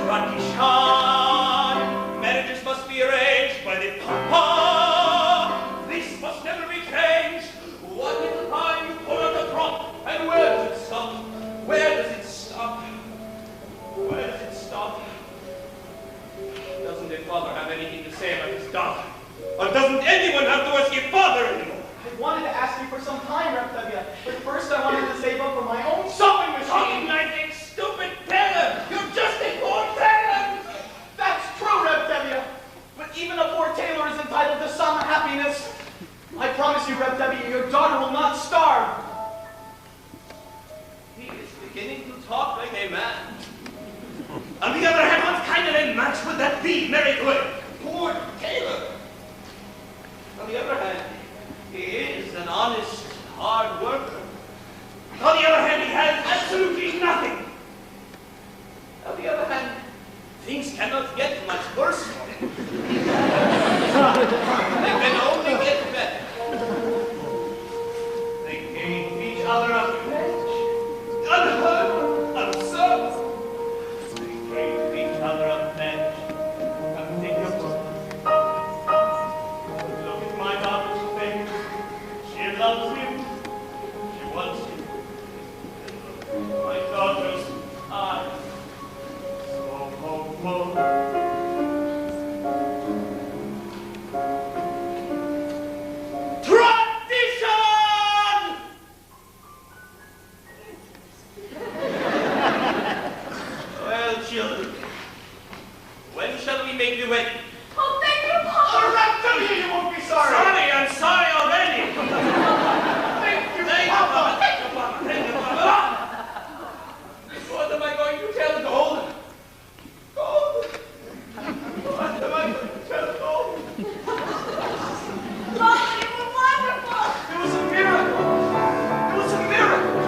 Tradition. Marriages must be arranged by the Papa. This must never be changed. One little time you pull out the prop, and where does it stop? Where does it stop? Where does it stop? Doesn't a father have anything to say about his daughter? Or doesn't anyone have to ask a father anymore? I wanted to ask you for some time, Rev Debbie, but first I wanted to save up for my own Sewing machine! Talking like a stupid tailor! You're just a poor tailor! That's true, Rev Debbie, but even a poor tailor is entitled to some happiness. I promise you, Rev Debbie, your daughter will not starve. He is beginning to talk like a man. On the other hand, what kind of a match would that be, Mary Good? Poor tailor. On the other hand, he is an honest, hard worker. On the other hand, he has absolutely nothing. On the other hand, things cannot get much worse for him. They can only get better. They gave each other a pledge. Unheard, absurd. They gave each other a pledge. Unthinkable. Look at my daughter's face. She loves him. She wants him. And look at my daughter's eyes. So hopeful. Well, children, when shall we make the wedding? Oh, thank you, Papa. Rev Debbie, you won't be sorry. I'm sorry already. Thank you, Thank you, Papa. Papa. Thank you, Papa. Thank you, Papa. What am I going to tell Gold? Gold? What am I going to tell Gold? Papa, you were wonderful. It was a miracle. It was a miracle.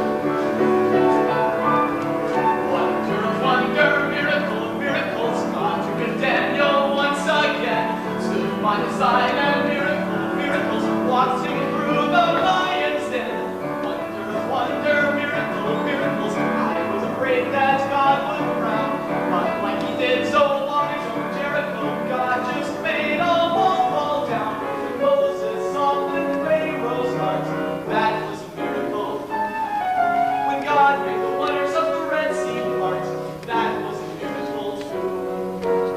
Wonder, miracle of miracles. God took a Daniel once again. Stood by his side and miracle of miracles. Walked him through the lion's den. Wonder, miracle of miracles. I was afraid that God would frown. But like he did so long ago in Jericho, God just made a wall fall down. Moses softened Pharaoh's heart. That was a miracle. When God made the waters of the Red Sea part, that was a miracle too.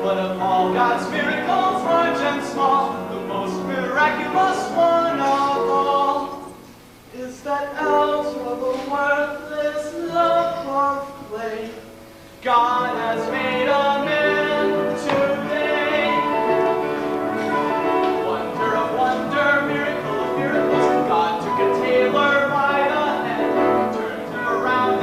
But of all God's miracles, large and small, the most miraculous one of all is that out of a worthless lump of clay, God has made a man today. Wonder of wonder, miracle of miracles, God took a tailor by the hand, turned him around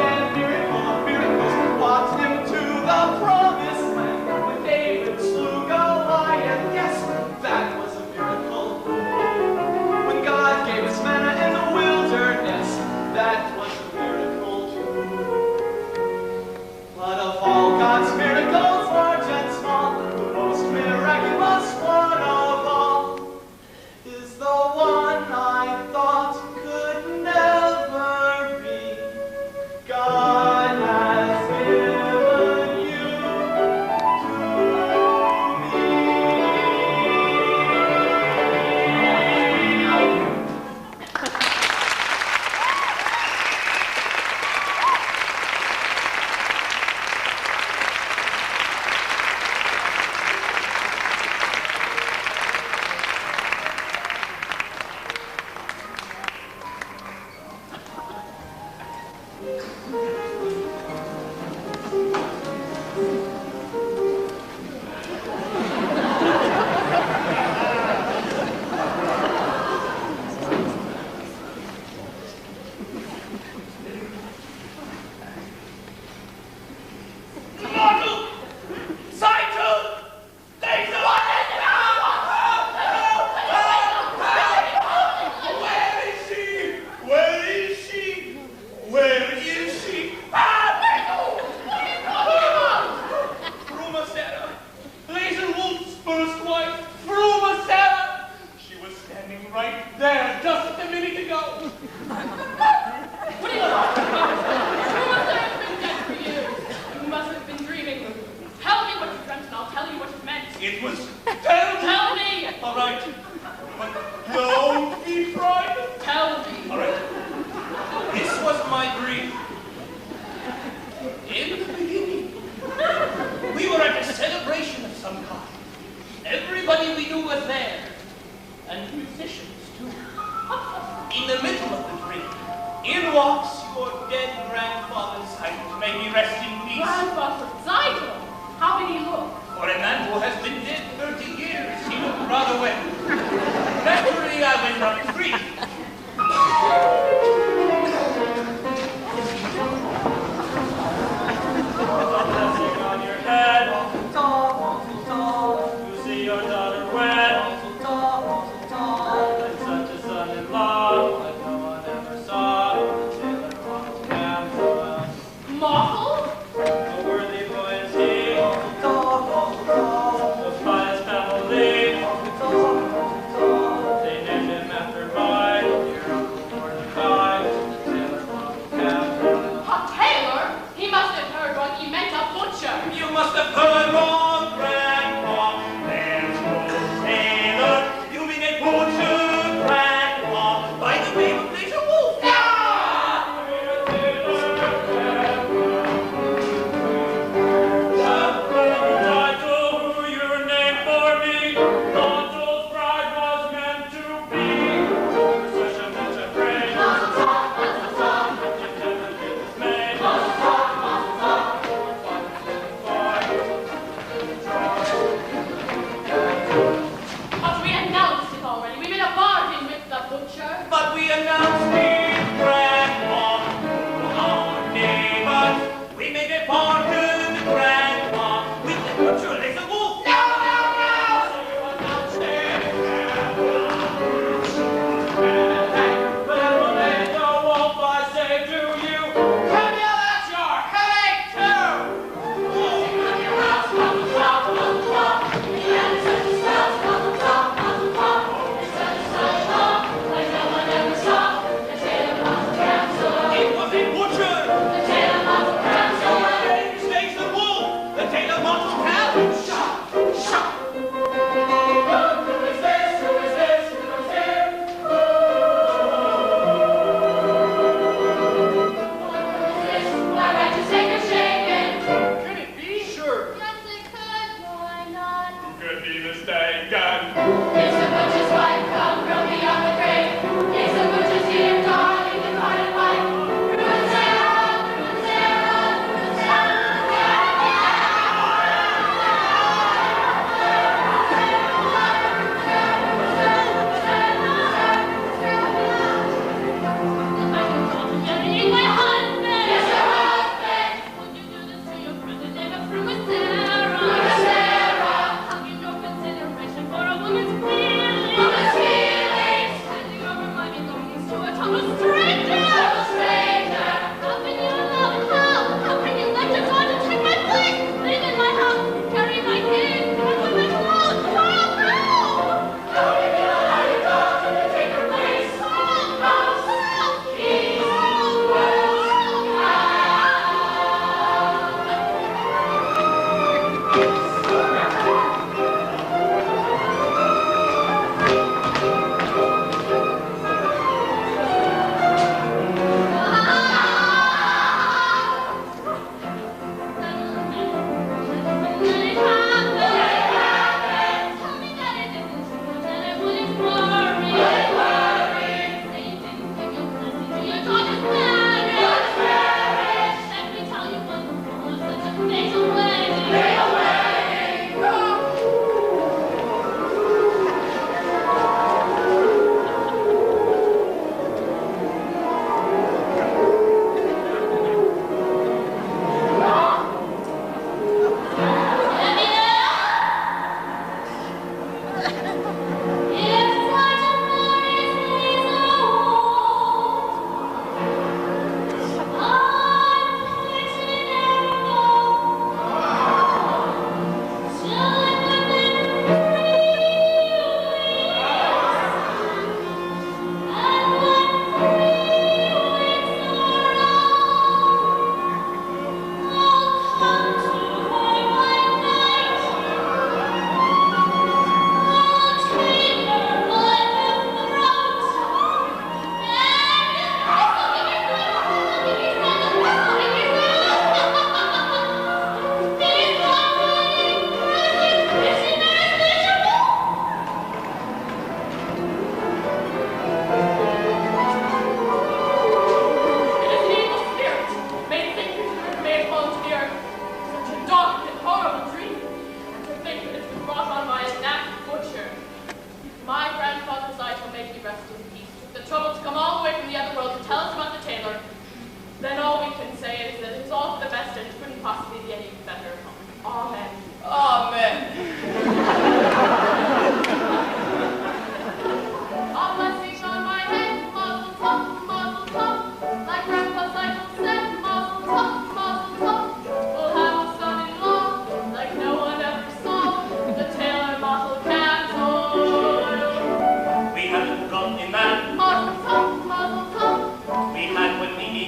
They named him after my dear Uncle Mordecai.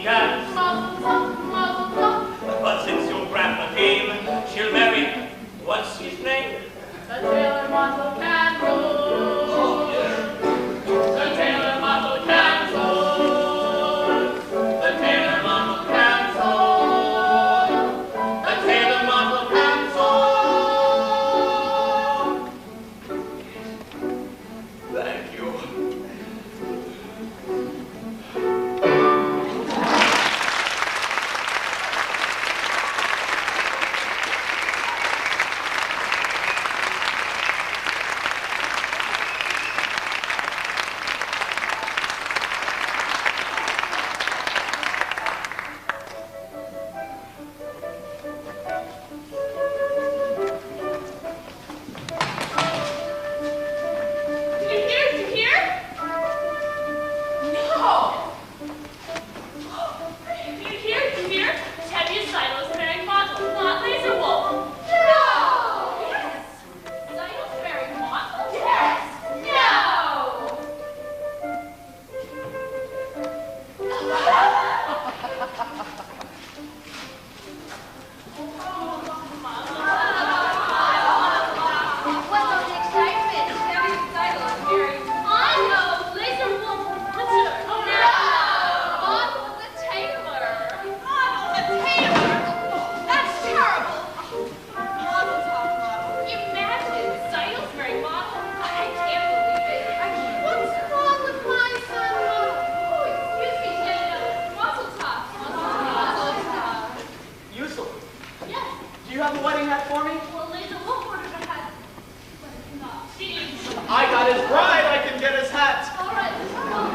dance. Muzzle top, muzzle top. But since your grandpa came, she'll marry, what's his name? The tailor muzzle can roll. Oh, yeah. The tailor muzzle can roll. The tailor muzzle can roll. The tailor muzzle can roll. Thank you. I got his bride, I can get his hat. All right. Come on.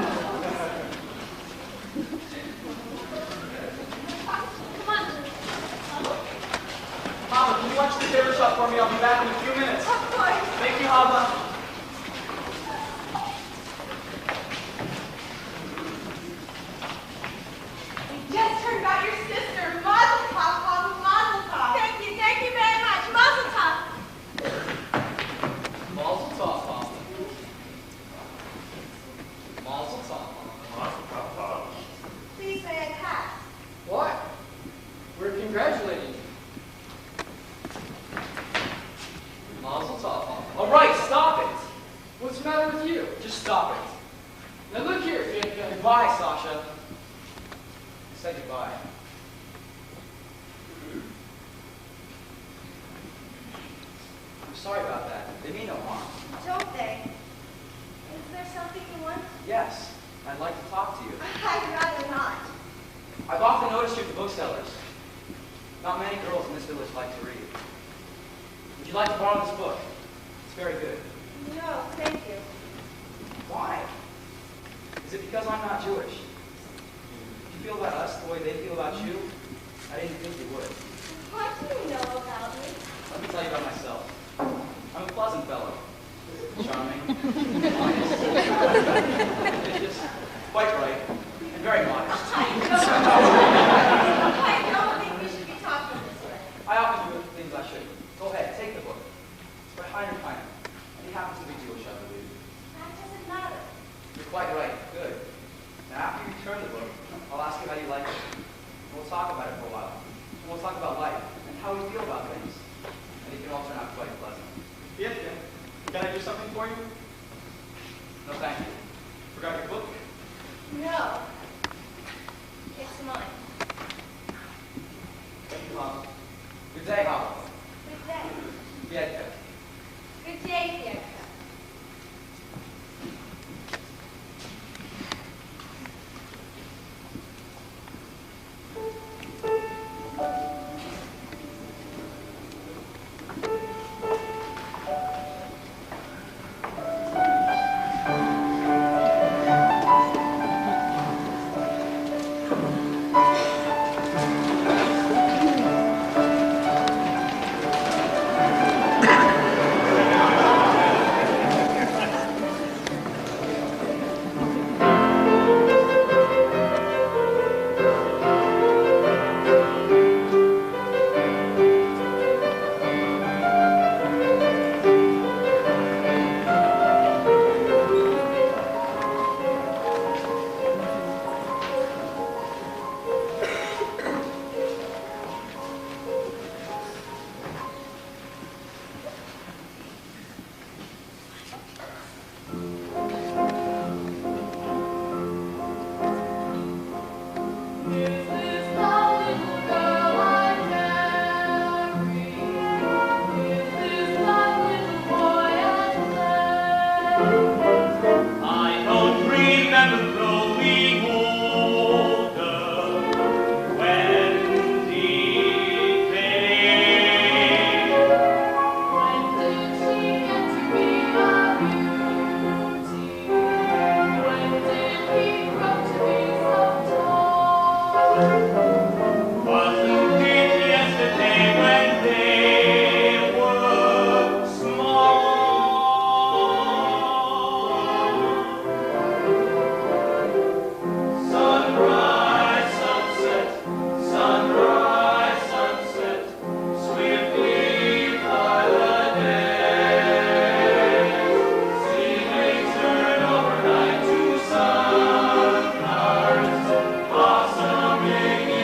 Hava, can you watch the tailor shop for me? I'll be back in a few minutes. Of course. Thank you, Hava. Just heard about your sister. Mazel tov, Papa, mazel tov. Thank you very much. Mazel tov. Mazel tov, Papa. Mazel tov. Mazel tov, Papa. Please say a hat. What? We're congratulating you. Mazel tov, Papa. All right, stop it. What's the matter with you? Just stop it. Now look here, Fiddler. Goodbye, Sasha. Say goodbye. I'm sorry about that. They mean no harm. Don't they? Is there something you want? Yes, I'd like to talk to you. I'd rather not. I've often noticed you at the booksellers. Not many girls in this village like to read. Would you like to borrow this book? It's very good. No, thank you. Why? Is it because I'm not Jewish? Do you feel about us the way they feel about you? I didn't think you would. What do you know about me? Let me tell you about myself. I'm a pleasant fellow. Charming. Honest. Religious. Quite right. And very modest. I don't think we should be talking this way. I often do things I shouldn't. Go ahead, take the book. It's by Heinrich Heine. And he happens to be Jewish, I believe. That doesn't matter. You're quite right. Good. Now, after you return the book, I'll ask you how you like it. And we'll talk about it for a while. And we'll talk about life and how we feel about things. And it can all turn out quite pleasant. Fiedka, can I do something for you? No, thank you. Forgot your book? No. It's mine. Thank you, Hava. Good day, Hava. Good day. Fiedka. Good day, Fiedka. Blossoming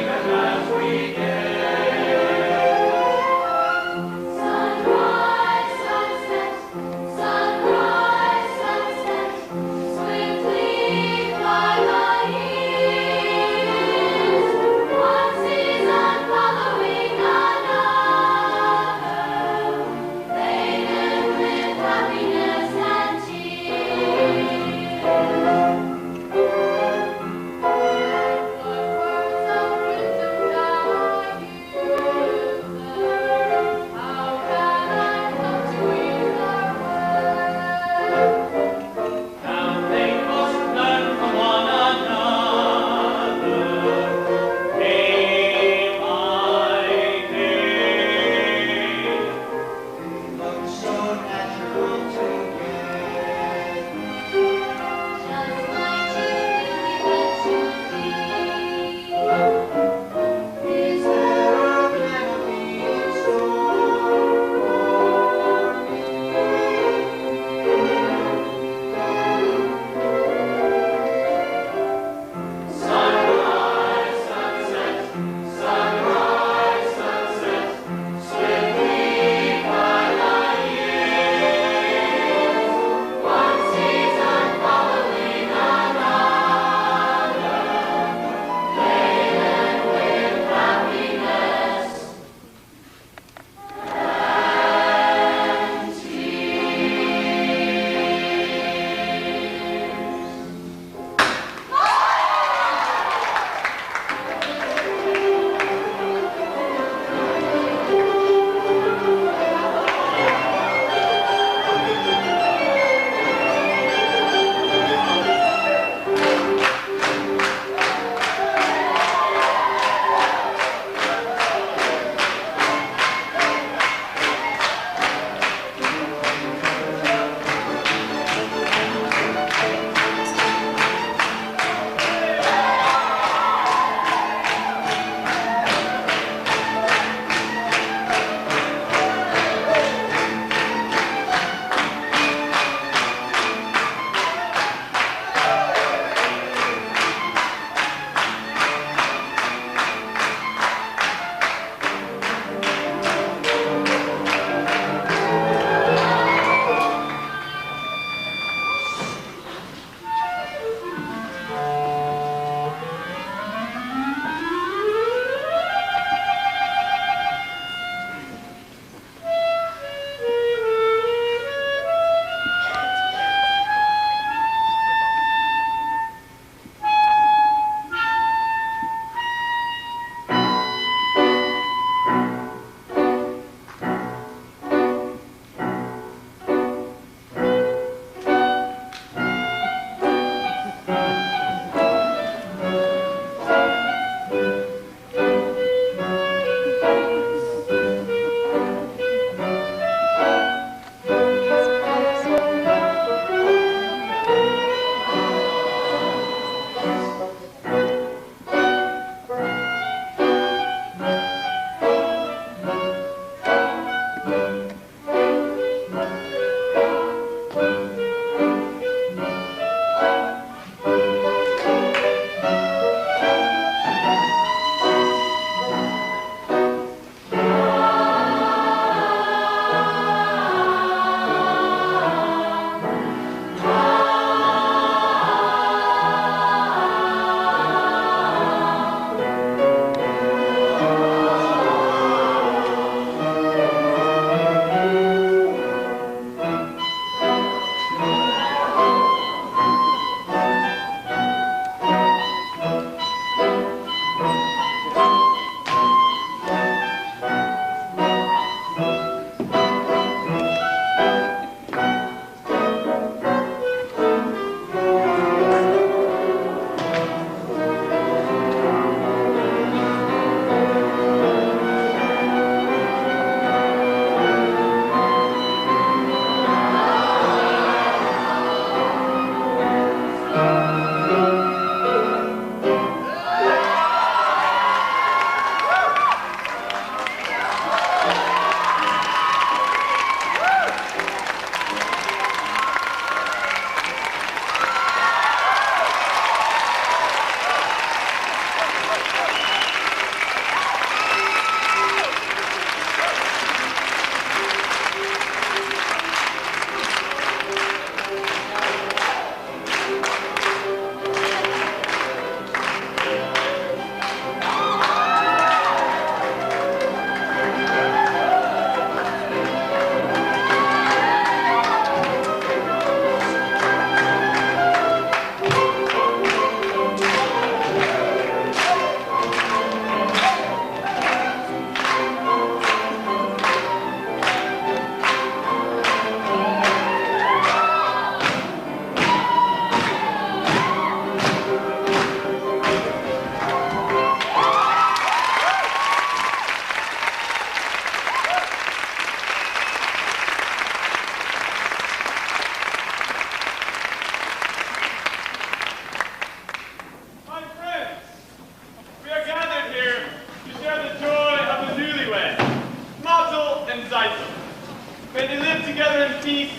peace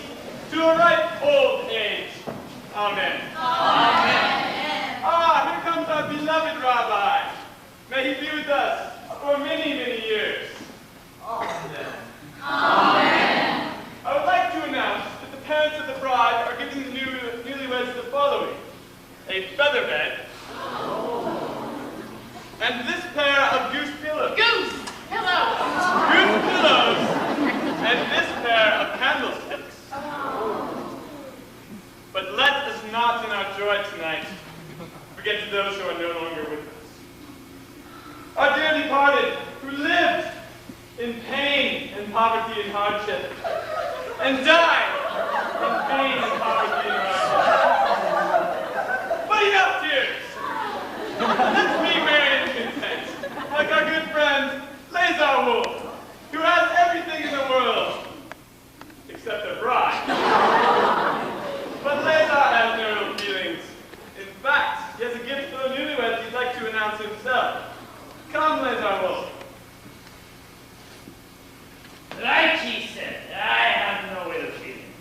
to a ripe old age. Amen. Amen. Ah, here comes our beloved Rabbi. May he be with us for many, many years. Amen. Amen. I would like to announce that the parents of the bride are giving the newlyweds the following: a feather bed, and this pair of goose pillows. Goose pillows. Goose pillows, and this pair of candlesticks. But let us not in our joy tonight forget to those who are no longer with us. Our dear departed, who lived in pain and poverty and hardship, and died in pain and poverty and hardship. But enough tears. Let's be merry and content, like our good friend Lazar Wolf, who has everything in the world except a bride. But Lazar has no ill feelings. In fact, he has a gift for the newlyweds he'd like to announce himself. Come, Lazar Wolf. Like he said, I have no ill feelings.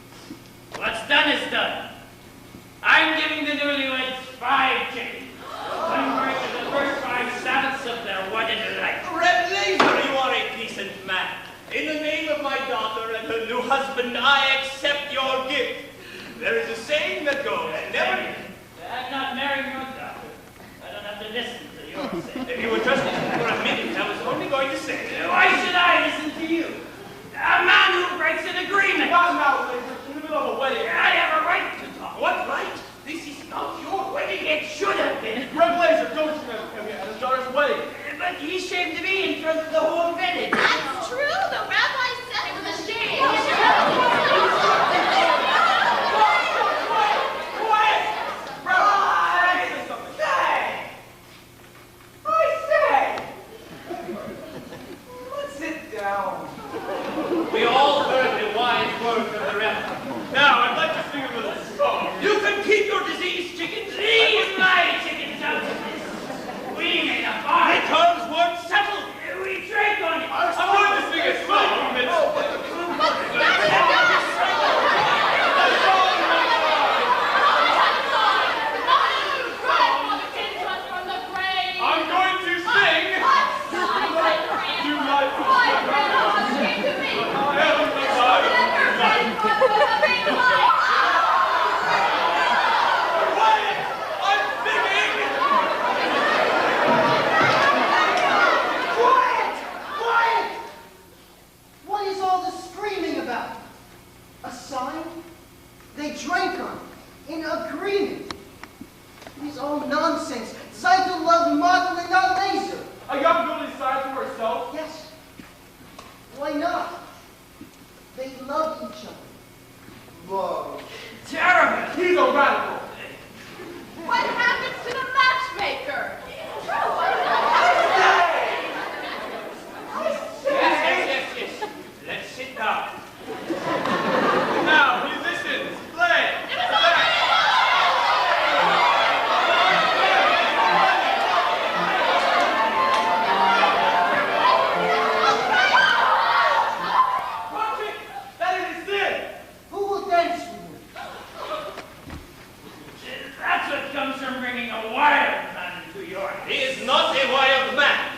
What's done is done. I'm giving the newlyweds 5 chickens. One part of the first 5 Sabbaths of their wedded life. Red Laser, you are a decent man. In the name of my daughter and her new husband, I accept your gift. There is a saying that goes, never... I'm not marrying your daughter. I don't have to listen to your say. If you would just listen for a minute, I was only going to say... Why should I listen to you? A man who breaks an agreement. Come now, Lazar, in the middle of a wedding. I have a right to talk. What right? This is not your wedding. It should have been. Red Blazer, don't you know him at his daughter's wedding? But he shamed me in front of the whole village. That's true. The rabbi said it was a shame. We all heard the wise words of the rabbi. Now, I'd like to sing a little song. You can keep your diseased chickens. Leave my chickens out of this. We made a The bargain. terms weren't settled. We drank on it. I'm going to sing a song I'm going to sing to What is all the screaming about? A sign? They drank on it, in agreement. It is all nonsense. Seid love Martha and not Laser. A young girl decides for herself. Yes. Why not? They love each other. Whoa. Terrible. He's a radical. What happens to the matchmaker? Yes. Let's sit down. Now, musicians, play. Watch it. That is it. Who will dance with me? That's what comes from bringing a wild man into your house. He is not a wild man.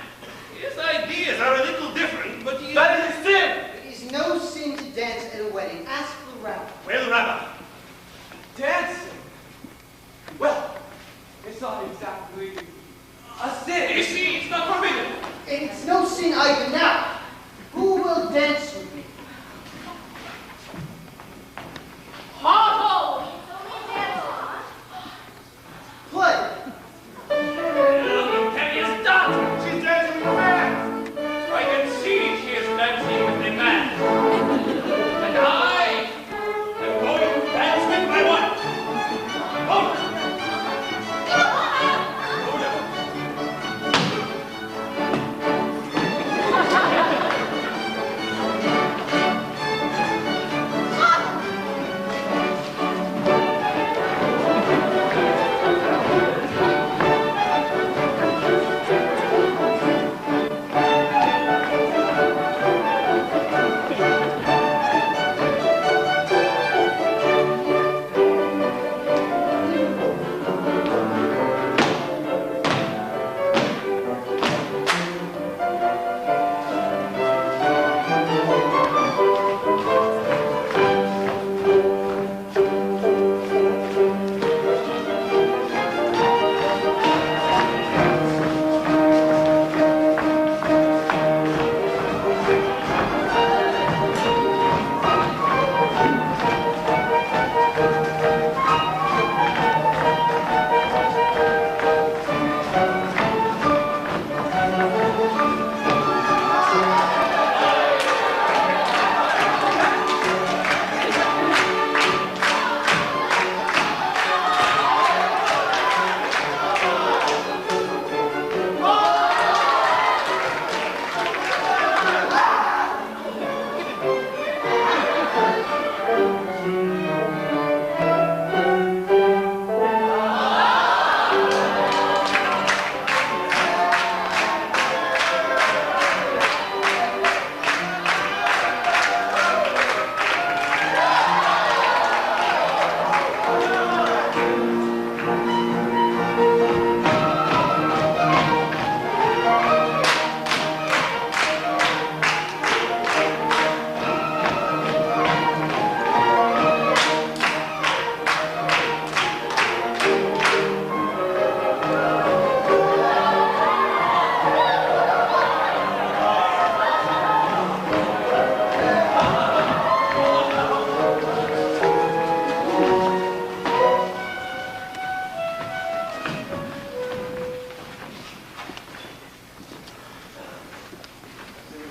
His ideas are a little different, but he... That is a sin. It is no sin to dance at a wedding. Ask the rabbi. Well, Rabbi, Dancing. Well, it's not exactly a sin. you see, it's not forbidden. And it's no sin either now. Who will dance with me? Marvel! Play. Look at his daughter. She's dancing with a man. I can see she is dancing with a man. And I am going to dance with my wife. Hold her. Hold her.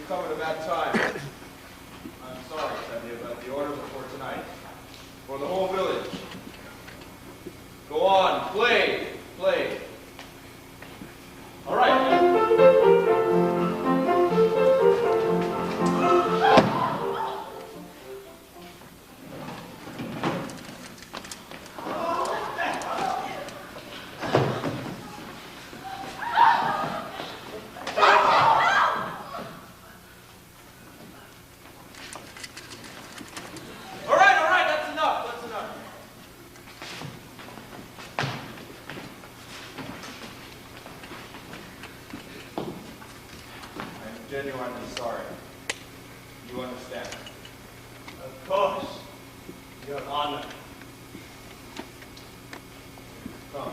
come at a bad time. I'm sorry, Sandy, but the orders are for tonight. For the whole village. Go on, play, play. All right. Genuinely sorry. You understand? Of course, Your Honor. Come.